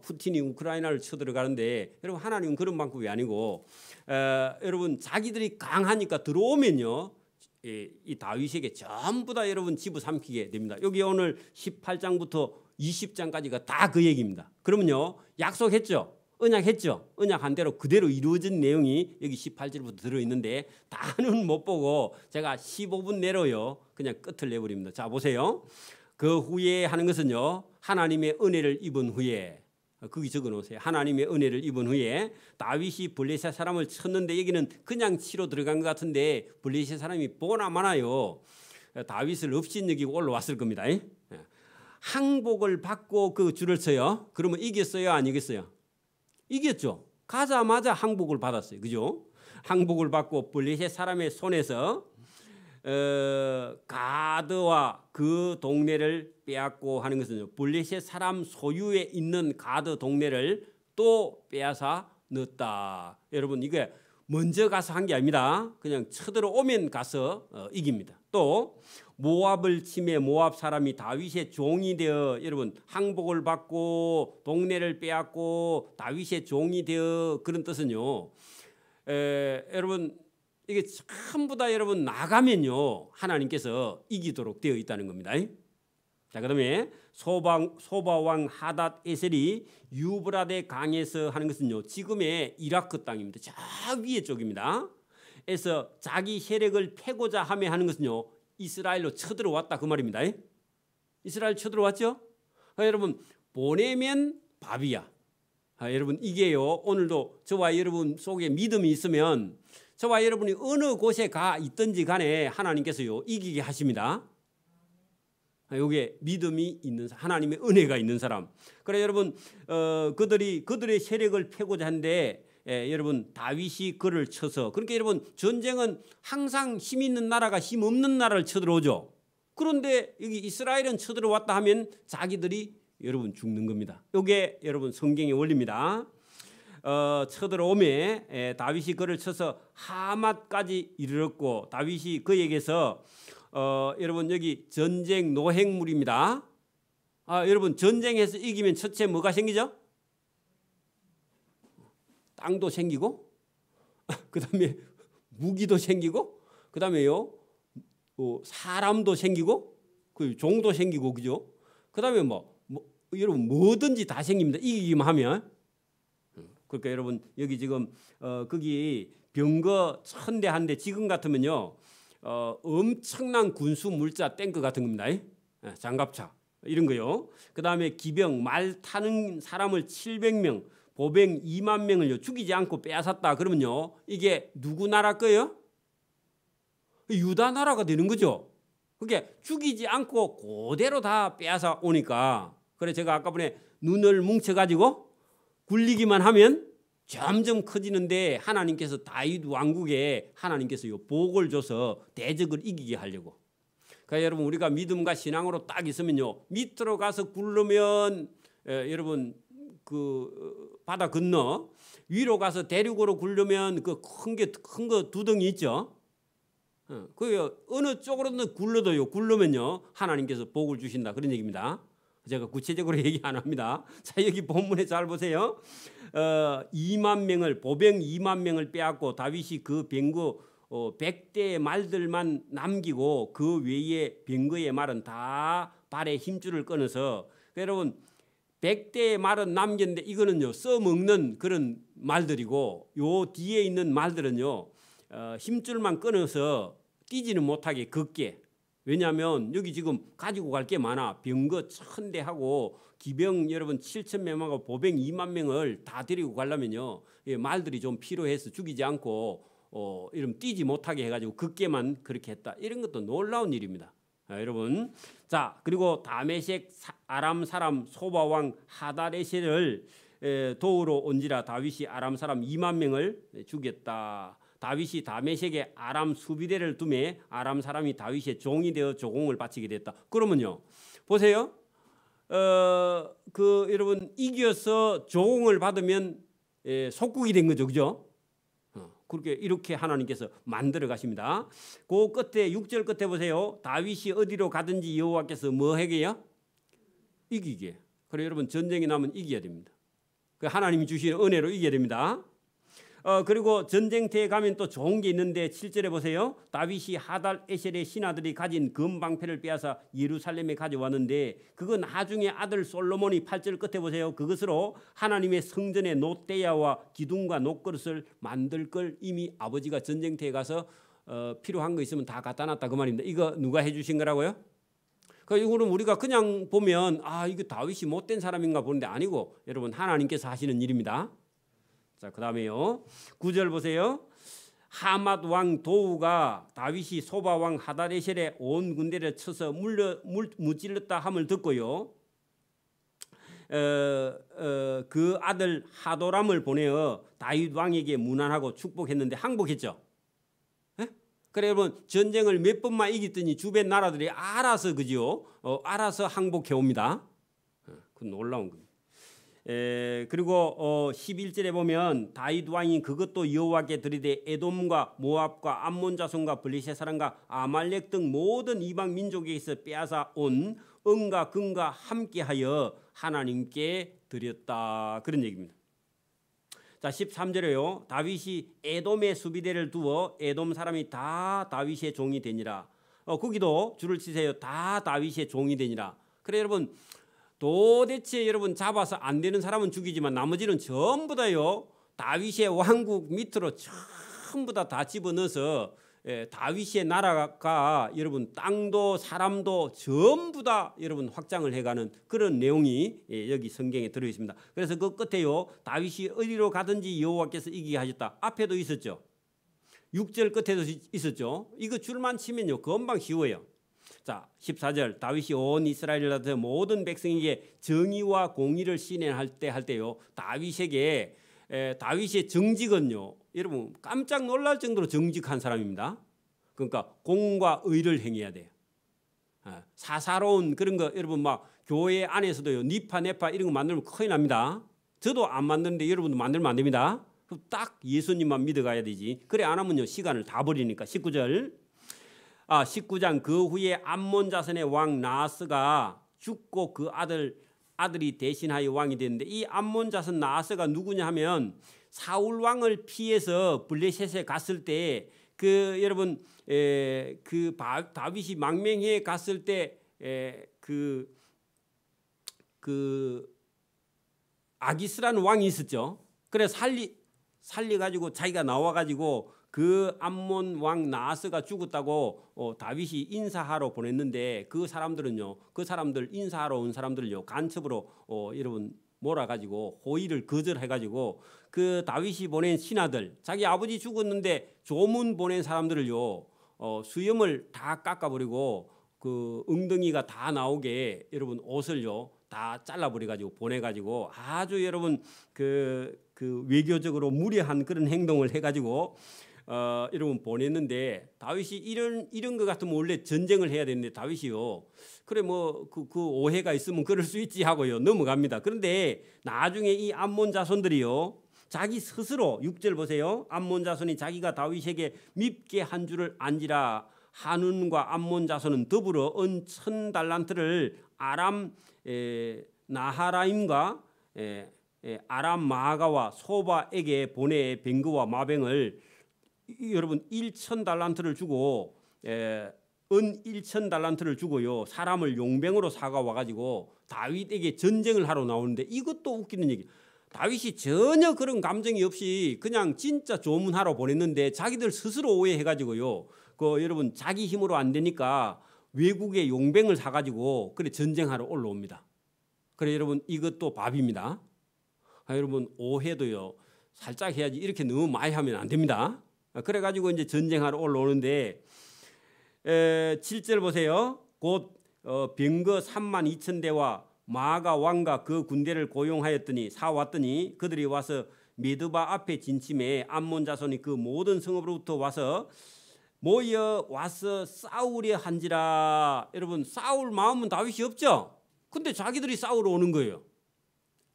푸틴이 우크라이나를 쳐들어가는데, 여러분 하나님은 그런 방법이 아니고 여러분 자기들이 강하니까 들어오면요 이 다윗에게 전부 다 여러분 집어삼키게 됩니다. 여기 오늘 18장부터 20장까지가 다 그 얘기입니다. 그러면요, 약속했죠, 언약했죠, 언약한 대로 그대로 이루어진 내용이 여기 18절부터 들어있는데 다는 못 보고 제가 15분 내로요 그냥 끝을 내버립니다. 자 보세요. 그 후에 하는 것은요, 하나님의 은혜를 입은 후에, 거기 적어놓으세요. 하나님의 은혜를 입은 후에 다윗이 블레셋 사람을 쳤는데, 여기는 그냥 치러 들어간 것 같은데 블레셋 사람이 보나 마나요 다윗을 업신여기고 올라왔을 겁니다. 항복을 받고 그 줄을 서요. 그러면 이겼어요, 안 이겼어요? 이겼죠. 가자마자 항복을 받았어요. 그죠? 항복을 받고 블레셋 사람의 손에서 가드와 그 동네를 빼앗고 하는 것은요, 블레셋 사람 소유에 있는 가드 동네를 또 빼앗아 넣었다. 여러분 이게 먼저 가서 한 게 아닙니다. 그냥 쳐들어오면 가서 이깁니다. 또 모압을 침해 모압 사람이 다윗의 종이 되어, 여러분 항복을 받고 동네를 빼앗고 다윗의 종이 되어, 그런 뜻은요, 여러분 이게 전부 다 여러분 나가면요 하나님께서 이기도록 되어 있다는 겁니다. 자, 그다음에 소바왕 하닷 에셀이 유브라데 강에서 하는 것은요, 지금의 이라크 땅입니다. 저 위에 쪽입니다. 에서 자기 세력을 패고자 하며 하는 것은요, 이스라엘로 쳐들어왔다 그 말입니다. 이스라엘 쳐들어왔죠? 여러분 보내면 밥이야. 여러분 이게요, 오늘도 저와 여러분 속에 믿음이 있으면 저와 여러분이 어느 곳에 가 있든지 간에 하나님께서요 이기게 하십니다. 여기에 믿음이 있는 하나님의 은혜가 있는 사람. 그래 여러분 그들의 세력을 펴고자 하는데, 여러분 다윗이 그를 쳐서, 그러니까 여러분 전쟁은 항상 힘 있는 나라가 힘 없는 나라를 쳐들어오죠. 그런데 여기 이스라엘은 쳐들어왔다 하면 자기들이 여러분 죽는 겁니다. 이게 여러분 성경의 원리입니다. 쳐들어오매 다윗이 그를 쳐서 하맛까지 이르렀고, 다윗이 그에게서 여러분 여기 전쟁 노획물입니다. 여러분 전쟁에서 이기면 첫째 뭐가 생기죠? 땅도 생기고 그 다음에 무기도 생기고 그 다음에요 사람도 생기고 그 종도 생기고, 그죠? 그 다음에 여러분 뭐든지 다 생깁니다. 이기기만 하면. 그러니까 여러분 여기 지금 거기 병거 1000대 한대 지금 같으면요 엄청난 군수 물자 탱크 같은 겁니다. 장갑차 이런 거요. 그 다음에 기병 말 타는 사람을 700명, 보병 2만 명을요 죽이지 않고 빼앗았다. 그러면요 이게 누구 나라 거예요? 유다 나라가 되는 거죠. 그게 죽이지 않고 그대로 다 빼앗아 오니까, 그래 제가 아까 전에 눈을 뭉쳐가지고 굴리기만 하면 점점 커지는데, 하나님께서 다윗 왕국에 하나님께서 복을 줘서 대적을 이기게 하려고. 그러니까 여러분 우리가 믿음과 신앙으로 딱 있으면요 밑으로 가서 굴르면 여러분 그 바다 건너, 위로 가서 대륙으로 굴르면 그 큰 거 두덩이 있죠. 그 어느 쪽으로든 굴러도요. 굴르면요 하나님께서 복을 주신다 그런 얘기입니다. 제가 구체적으로 얘기 안 합니다. 자, 여기 본문에 잘 보세요. 2만 명을 보병 2만 명을 빼앗고 다윗이 그 병거 100대의 말들만 남기고 그 외에 병거의 말은 다 발에 힘줄을 끊어서 여러분 100대의 말은 남겼는데 이거는요 써먹는 그런 말들이고 요 뒤에 있는 말들은요 힘줄만 끊어서 뛰지는 못하게 걷게. 왜냐하면 여기 지금 가지고 갈 게 많아. 병거 1000대하고 기병 여러분 7000명하고 보병 2만 명을 다 데리고 가려면요 말들이 좀 필요해서 죽이지 않고 이런 뛰지 못하게 해가지고 걷게만 그렇게 했다. 이런 것도 놀라운 일입니다. 여러분. 자, 그리고 다메섹 아람 사람 소바 왕 하다레셀을 도우러 온지라 다윗이 아람 사람 2만 명을 죽였다. 다윗이 다메섹에 아람 수비대를 두매 아람 사람이 다윗의 종이 되어 조공을 바치게 됐다. 그러면요, 보세요. 여러분 이겨서 조공을 받으면 속국이 된 거죠, 그죠? 그렇게 이렇게 하나님께서 만들어 가십니다. 그 끝에 6절 끝에 보세요. 다윗이 어디로 가든지 여호와께서 뭐 하게요? 이기게. 그래 여러분 전쟁이 나면 이겨야 됩니다. 그 하나님이 주시는 은혜로 이겨야 됩니다. 그리고 전쟁터에 가면 또 좋은 게 있는데 7절에 보세요. 다윗이 하달 에셀의 신하들이 가진 금방패를 빼앗아 예루살렘에 가져왔는데 그거 나중에 아들 솔로몬이 8절 끝에 보세요. 그것으로 하나님의 성전의 놋대야와 기둥과 놋그릇을 만들 걸 이미 아버지가 전쟁터에 가서 필요한 거 있으면 다 갖다 놨다 그 말입니다. 이거 누가 해주신 거라고요? 이거는 우리가 그냥 보면 이거 다윗이 못된 사람인가 보는데 아니고 여러분 하나님께서 하시는 일입니다. 자, 그 다음에요. 9절 보세요. 하맛 왕 도우가 다윗이 소바 왕 하다레셀의 온 군대를 쳐서 무찔렀다 함을 듣고요. 그 아들 하도람을 보내어 다윗 왕에게 문안하고 축복했는데 항복했죠. 그래 여러분 전쟁을 몇 번만 이겼더니 주변 나라들이 알아서 그죠? 알아서 항복해 옵니다. 그 놀라운 겁니다. 그리고 11절에 보면 다윗 왕이 그것도 여호와께 드리되 에돔과 모압과 암몬 자손과 블레셋 사람과 아말렉 등 모든 이방 민족에게서 빼앗아 온 은과 금과 함께하여 하나님께 드렸다 그런 얘기입니다. 자 13절에요. 다윗이 에돔의 수비대를 두어 에돔 사람이 다 다윗의 종이 되니라. 거기도 줄을 치세요. 다 다윗의 종이 되니라. 그래 여러분 도대체 여러분 잡아서 안 되는 사람은 죽이지만 나머지는 전부 다요 다윗의 왕국 밑으로 전부 다 집어넣어서 다윗의 나라가 여러분 땅도 사람도 전부 다 여러분 확장을 해가는 그런 내용이 여기 성경에 들어 있습니다. 그래서 그 끝에요 다윗이 어디로 가든지 여호와께서 이기게 하셨다. 앞에도 있었죠. 6절 끝에도 있었죠. 이거 줄만 치면요 금방 쉬워요. 자 14절 다윗이 온 이스라엘의 모든 백성에게 정의와 공의를 시행할 때요 다윗에게 다윗의 정직은요 여러분 깜짝 놀랄 정도로 정직한 사람입니다. 그러니까 공과 의를 행해야 돼요. 사사로운 그런 거 여러분 막 교회 안에서도요 니파 네파 이런 거 만들면 큰일 납니다. 저도 안 만드는데 여러분도 만들면 안 됩니다. 딱 예수님만 믿어가야 되지. 그래 안 하면요 시간을 다 버리니까. 19절 19장 그 후에 암몬 자손의 왕 나하스가 죽고 그 아들이 대신하여 왕이 됐는데 이 암몬 자손 나하스가 누구냐 하면 사울 왕을 피해서 블레셋에 갔을 때 그 여러분 그 다윗이 망명해 갔을 때 그 아기스라는 왕이 있었죠. 그래 살리 가지고 자기가 나와 가지고 그 암몬 왕 나하스가 죽었다고 다윗이 인사하러 보냈는데 그 사람들 인사하러 온 사람들을요 간첩으로 여러분 몰아가지고 호의를 거절해가지고 그 다윗이 보낸 신하들 자기 아버지 죽었는데 조문 보낸 사람들을요 수염을 다 깎아버리고 그 엉덩이가 다 나오게 여러분 옷을요 다 잘라버려가지고 보내가지고 아주 여러분 그 외교적으로 무례한 그런 행동을 해가지고 여러분 보냈는데 다윗이 이런 것 같으면 원래 전쟁을 해야 되는데 다윗이요 그래 뭐 그 오해가 있으면 그럴 수 있지 하고요 넘어갑니다. 그런데 나중에 이 암몬 자손들이요 자기 스스로 6절 보세요. 암몬 자손이 자기가 다윗에게 밉게 한 줄을 안지라. 한운과 암몬 자손은 더불어 은 1000달란트를 아람 나하라임과 아람 마아가와 소바에게 보내 뱅그와 마병을 여러분 1000달란트를 주고 은 1000달란트를 주고요. 사람을 용병으로 사가 와가지고 다윗에게 전쟁을 하러 나오는데 이것도 웃기는 얘기. 다윗이 전혀 그런 감정이 없이 그냥 진짜 조문하러 보냈는데 자기들 스스로 오해해가지고요. 여러분 자기 힘으로 안 되니까 외국의 용병을 사가지고 그래 전쟁하러 올라옵니다. 그래 여러분 이것도 밥입니다. 여러분 오해도요 살짝 해야지 이렇게 너무 많이 하면 안 됩니다. 그래가지고 이제 전쟁하러 올라오는데 7절 보세요. 곧 병거 32,000대와 마가 왕과 그 군대를 고용하였더니 사왔더니 그들이 와서 메드바 앞에 진침해 암몬 자손이 그 모든 성읍으로부터 와서 모여 와서 싸우려 한지라. 여러분 싸울 마음은 다윗이 없죠. 근데 자기들이 싸우러 오는 거예요.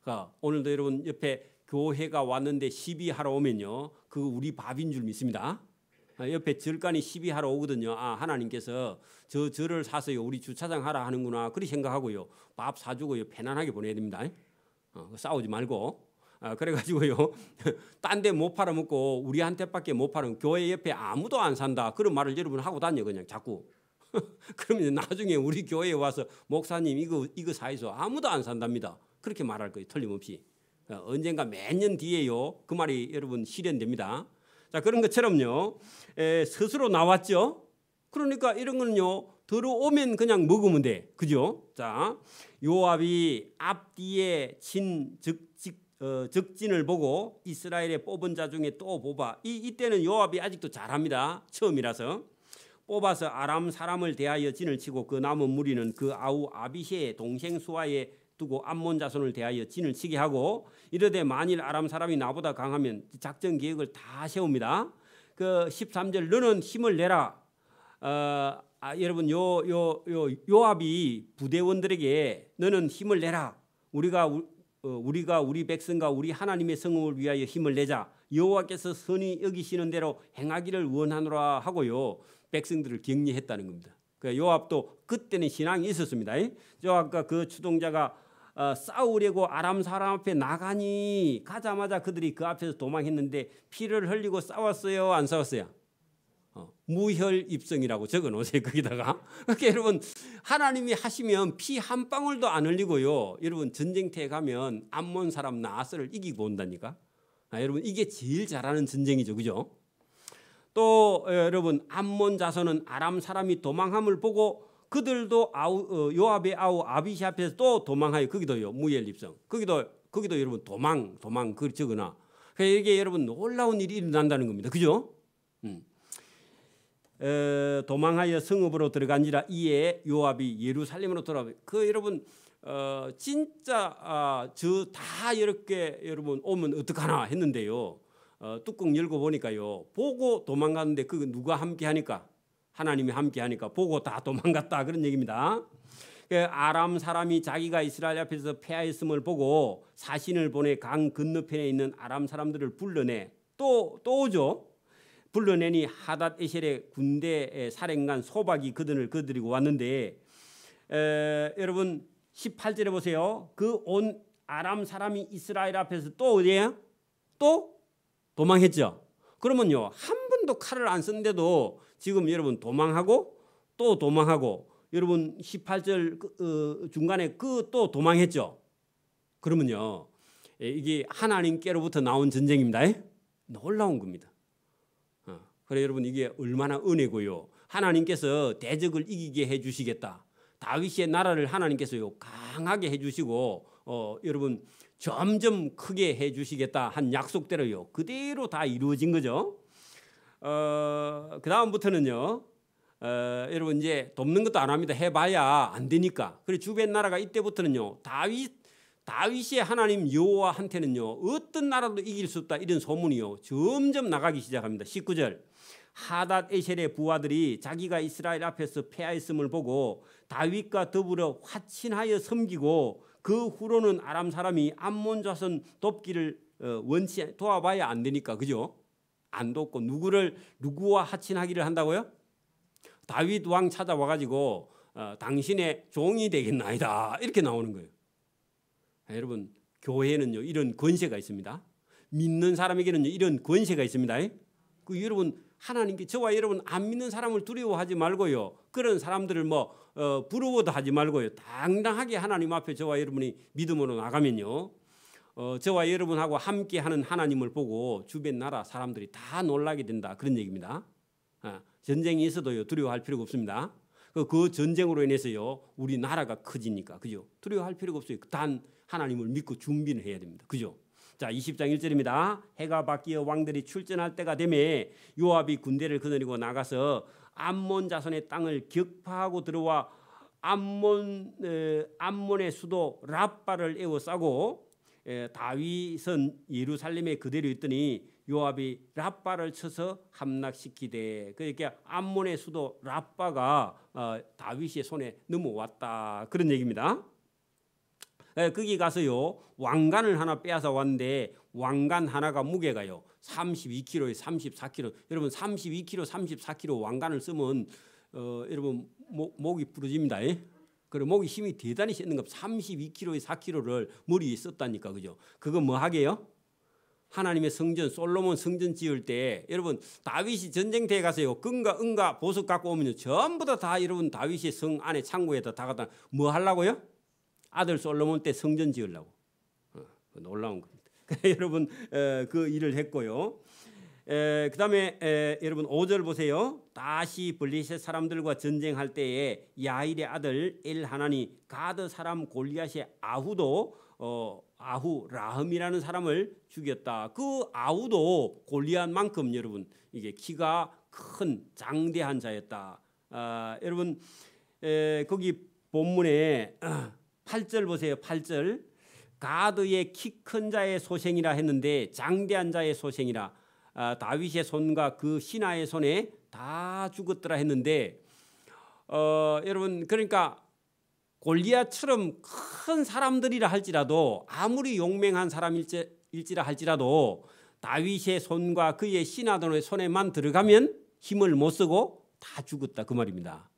그러니까 오늘도 여러분 옆에 교회가 왔는데 시비하러 오면요 그 우리 밥인 줄 믿습니다. 옆에 절간이 시비하러 오거든요. 아 하나님께서 저를 사서요 우리 주차장 하라 하는구나 그렇게 생각하고요 밥 사주고요 편안하게 보내야 됩니다. 싸우지 말고. 그래가지고요 딴 데 못 팔아먹고 우리한테밖에 못 팔아먹고 교회 옆에 아무도 안 산다 그런 말을 여러분 하고 다녀 그냥 자꾸. 그러면 나중에 우리 교회에 와서 목사님 이거 사이소 아무도 안 산답니다. 그렇게 말할 거예요 틀림없이. 언젠가 몇 년 뒤에요 그 말이 여러분 실현됩니다. 자 그런 것처럼요 스스로 나왔죠. 그러니까 이런 거는요 들어오면 그냥 먹으면 돼. 그죠? 자 요압이 앞뒤에 적진을 보고 이스라엘의 뽑은 자 중에 또 뽑아 이때는 요압이 아직도 잘합니다. 처음이라서 뽑아서 아람 사람을 대하여 진을 치고 그 남은 무리는 그 아우 아비새의 동생 수아에 두고 암몬 자손을 대하여 진을 치게 하고 이르되 만일 아람 사람이 나보다 강하면 작전 계획을 다 세웁니다. 그 13절 너는 힘을 내라. 여러분 요압이 부대원들에게 너는 힘을 내라. 우리가 우리 백성과 우리 하나님의 성읍을 위하여 힘을 내자. 여호와께서 선히 여기시는 대로 행하기를 원하노라 하고요 백성들을 격려했다는 겁니다. 요압도 그때는 신앙이 있었습니다. 요압과 그 추동자가 싸우려고 아람 사람 앞에 나가니 가자마자 그들이 그 앞에서 도망했는데 피를 흘리고 싸웠어요 안 싸웠어요? 무혈입성이라고 적어놓으세요 거기다가. 그러니까 여러분 하나님이 하시면 피 한 방울도 안 흘리고요 여러분 전쟁터에 가면 암몬 사람 나하스를 이기고 온다니까. 여러분 이게 제일 잘하는 전쟁이죠. 그죠? 또 여러분 암몬 자손은 아람 사람이 도망함을 보고 그들도 요압의 아우 아비시 앞에서 또 도망하여 거기도요 무혈입성. 거기도 여러분 도망 그 적으나. 그러니까 이게 여러분 놀라운 일이 일어난다는 겁니다. 그죠? 도망하여 성읍으로 들어간지라. 이에 요압이 예루살렘으로 돌아와. 여러분 진짜 저 다 이렇게 여러분 오면 어떡하나 했는데요. 뚜껑 열고 보니까요 보고 도망갔는데 그 누가 함께 하니까 하나님이 함께 하니까 보고 다 도망갔다 그런 얘기입니다. 아람 사람이 자기가 이스라엘 앞에서 패하였음을 보고 사신을 보내 강 건너편에 있는 아람 사람들을 불러내 또 오죠. 불러내니 하닷 에셀의 군대 사령관 소박이 그들을 거느리고 왔는데 여러분 18절에 보세요. 그 온 아람 사람이 이스라엘 앞에서 또 어디에요? 또 도망했죠. 그러면요 한 번도 칼을 안 썼는데도 지금 여러분 도망하고 또 도망하고 여러분 18절 중간에 그 또 도망했죠. 그러면요 이게 하나님께로부터 나온 전쟁입니다. 놀라운 겁니다. 그래 여러분 이게 얼마나 은혜고요. 하나님께서 대적을 이기게 해주시겠다. 다윗의 나라를 하나님께서요 강하게 해주시고 여러분 점점 크게 해주시겠다 한 약속대로요 그대로 다 이루어진 거죠. 그 다음부터는요 여러분 이제 돕는 것도 안 합니다. 해봐야 안 되니까. 그리고 주변 나라가 이때부터는요 다윗의 하나님 여호와한테는요 어떤 나라도 이길 수 없다 이런 소문이요 점점 나가기 시작합니다. 19절 하닷 에셀의 부하들이 자기가 이스라엘 앞에서 패하였음을 보고 다윗과 더불어 화친하여 섬기고 그 후로는 아람 사람이 암몬 자손 돕기를 원치 도와봐야 안 되니까 그죠? 안 돕고 누구와 하친하기를 한다고요? 다윗 왕 찾아와 가지고 당신의 종이 되겠나이다 이렇게 나오는 거예요. 여러분 교회는요 이런 권세가 있습니다. 믿는 사람에게는요 이런 권세가 있습니다. 여러분 하나님께 저와 여러분 안 믿는 사람을 두려워하지 말고요. 그런 사람들을 부러워도 하지 말고요. 당당하게 하나님 앞에 저와 여러분이 믿음으로 나가면요. 저와 여러분하고 함께하는 하나님을 보고 주변 나라 사람들이 다 놀라게 된다. 그런 얘기입니다. 전쟁이 있어도요 두려워할 필요가 없습니다. 그 전쟁으로 인해서요 우리 나라가 커지니까 그죠? 두려워할 필요가 없어요. 단 하나님을 믿고 준비를 해야 됩니다. 그죠? 자 20장 1절입니다. 해가 바뀌어 왕들이 출전할 때가 되매 요압이 군대를 거느리고 나가서 암몬 자손의 땅을 격파하고 들어와 암몬의 수도 랍바를 에워싸고 다윗은 예루살렘에 그대로 있더니 요압이 랍바를 쳐서 함락시키되 그러니까 암몬의 수도 랍바가 다윗의 손에 넘어왔다 그런 얘기입니다. 거기 가서요 왕관을 하나 빼앗아 왔는데 왕관 하나가 무게가요 32kg에 34kg. 여러분 32kg 34kg 왕관을 쓰면 여러분 목이 부러집니다. 그리고 목이 힘이 대단히 세는 것 32kg에 4kg를 머리에 썼다니까 그죠? 그거 뭐 하게요? 하나님의 성전 솔로몬 성전 지을 때 여러분 다윗이 전쟁터에 가서요 금과 보석 갖고 오면요 전부 다 여러분 다윗의 성 안에 창고에다 다 갖다 뭐 하려고요? 아들 솔로몬 때 성전 지으려고. 놀라운 겁니다. 여러분 그 일을 했고요. 그다음에 여러분 5절 보세요. 다시 블레셋 사람들과 전쟁할 때에 야일의 아들 엘하나니 가드 사람 골리앗의 아후도 아후 라흠이라는 사람을 죽였다. 그 아후도 골리앗만큼 여러분 이게 키가 큰 장대한 자였다. 여러분 거기 본문에 8절 보세요. 8절 가드의 키 큰 자의 소생이라 했는데 장대한 자의 소생이라 다윗의 손과 그 신하의 손에 다 죽었더라 했는데 여러분 그러니까 골리앗처럼 큰 사람들이라 할지라도 아무리 용맹한 사람일지라 할지라도 다윗의 손과 그의 신하들의 손에만 들어가면 힘을 못 쓰고 다 죽었다 그 말입니다.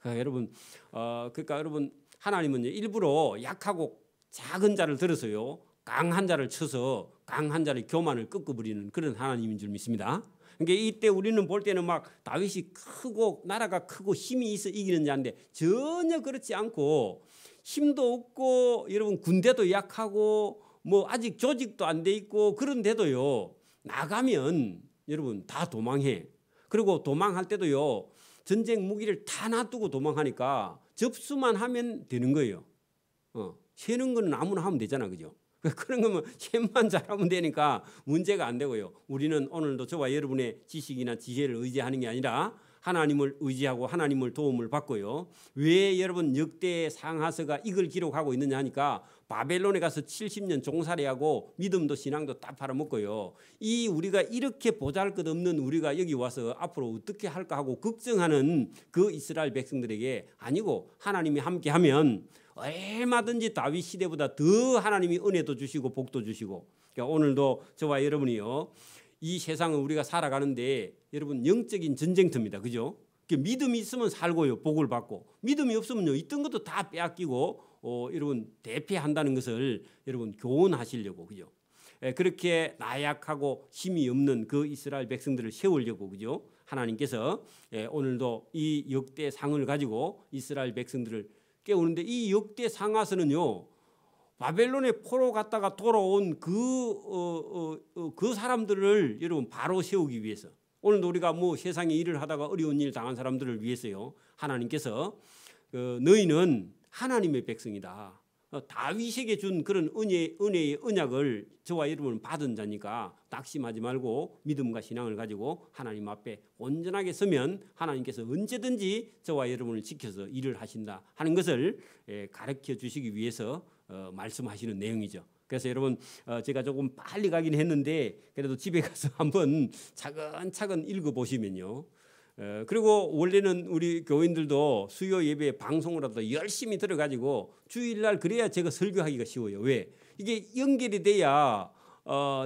그러니까 여러분 하나님은 일부러 약하고 작은 자를 들어서요 강한 자를 쳐서 강한 자의 교만을 꺾어버리는 그런 하나님인 줄 믿습니다. 그러니까 이때 우리는 볼 때는 막 다윗이 크고 나라가 크고 힘이 있어 이기는 자인데 전혀 그렇지 않고 힘도 없고 여러분 군대도 약하고 뭐 아직 조직도 안 돼 있고 그런데도요 나가면 여러분 다 도망해. 그리고 도망할 때도요 전쟁 무기를 다 놔두고 도망하니까 접수만 하면 되는 거예요. 세는 거는 아무나 하면 되잖아, 그죠? 그런 거면 셈만 잘하면 되니까 문제가 안 되고요. 우리는 오늘도 저와 여러분의 지식이나 지혜를 의지하는 게 아니라 하나님을 의지하고 하나님을 도움을 받고요. 왜 여러분 역대 상하서가 이걸 기록하고 있느냐 하니까 바벨론에 가서 70년 종살이하고 믿음도 신앙도 다 팔아먹고요. 이 우리가 이렇게 보잘것없는 우리가 여기 와서 앞으로 어떻게 할까 하고 걱정하는 그 이스라엘 백성들에게 아니고 하나님이 함께하면 얼마든지 다윗 시대보다 더 하나님이 은혜도 주시고 복도 주시고 그러니까 오늘도 저와 여러분이요. 이 세상을 우리가 살아가는데 여러분 영적인 전쟁터입니다. 그죠? 믿음이 있으면 살고요. 복을 받고 믿음이 없으면요. 있던 것도 다 빼앗기고 여러분 대피한다는 것을 여러분 교훈하시려고 그죠? 그렇게 나약하고 힘이 없는 그 이스라엘 백성들을 세우려고 그죠? 하나님께서 오늘도 이 역대 상을 가지고 이스라엘 백성들을 깨우는데 이 역대 상하서는요. 바벨론에 포로 갔다가 돌아온 그 사람들을 여러분 바로 세우기 위해서 오늘도 우리가 뭐 세상에 일을 하다가 어려운 일 당한 사람들을 위해서요. 하나님께서 너희는 하나님의 백성이다. 다윗에게 준 그런 은혜의 언약을 저와 여러분은 받은 자니까 낙심하지 말고 믿음과 신앙을 가지고 하나님 앞에 온전하게 서면 하나님께서 언제든지 저와 여러분을 지켜서 일을 하신다 하는 것을 가르쳐 주시기 위해서 말씀하시는 내용이죠. 그래서 여러분 제가 조금 빨리 가긴 했는데 그래도 집에 가서 한번 차근차근 읽어보시면요. 그리고 원래는 우리 교인들도 수요 예배 방송으로도 열심히 들어가지고 주일날 그래야 제가 설교하기가 쉬워요. 왜? 이게 연결이 돼야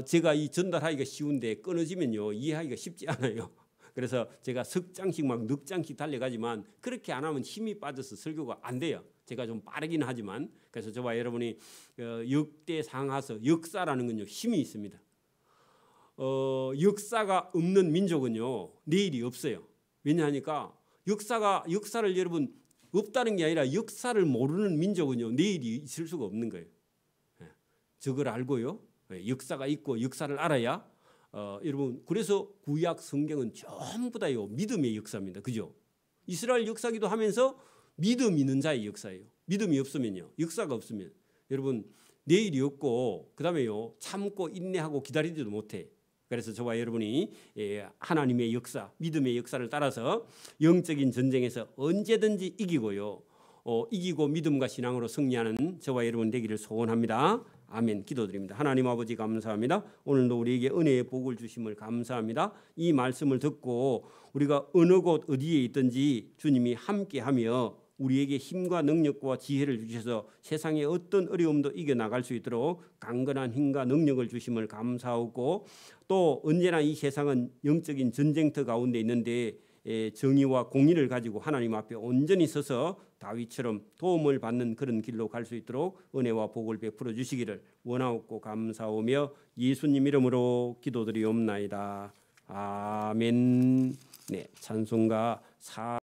제가 이 전달하기가 쉬운데 끊어지면요 이해하기가 쉽지 않아요. 그래서 제가 석 장씩 막 넉 장씩 달려가지만 그렇게 안 하면 힘이 빠져서 설교가 안 돼요. 제가 좀 빠르긴 하지만. 그래서 저와 여러분이 역대상하서 역사라는 건요 힘이 있습니다. 역사가 없는 민족은요 내일이 없어요. 왜냐하니까 역사를 여러분 없다는 게 아니라 역사를 모르는 민족은요 내일이 있을 수가 없는 거예요. 저걸 알고요 역사가 있고 역사를 알아야 여러분 그래서 구약 성경은 전부 다요 믿음의 역사입니다. 그죠? 이스라엘 역사기도 하면서 믿음 있는 자의 역사예요. 믿음이 없으면요 역사가 없으면 여러분 내일이 없고 그다음에요 참고 인내하고 기다리지도 못해. 그래서 저와 여러분이 하나님의 역사, 믿음의 역사를 따라서 영적인 전쟁에서 언제든지 이기고요. 이기고 믿음과 신앙으로 승리하는 저와 여러분 되기를 소원합니다. 아멘. 기도드립니다. 하나님 아버지 감사합니다. 오늘도 우리에게 은혜의 복을 주심을 감사합니다. 이 말씀을 듣고 우리가 어느 곳 어디에 있든지 주님이 함께하며 우리에게 힘과 능력과 지혜를 주셔서 세상의 어떤 어려움도 이겨나갈 수 있도록 강건한 힘과 능력을 주심을 감사하고 또 언제나 이 세상은 영적인 전쟁터 가운데 있는데 정의와 공의를 가지고 하나님 앞에 온전히 서서 다윗처럼 도움을 받는 그런 길로 갈 수 있도록 은혜와 복을 베풀어 주시기를 원하옵고 감사하며 예수님 이름으로 기도드리옵나이다. 아멘. 네, 찬송가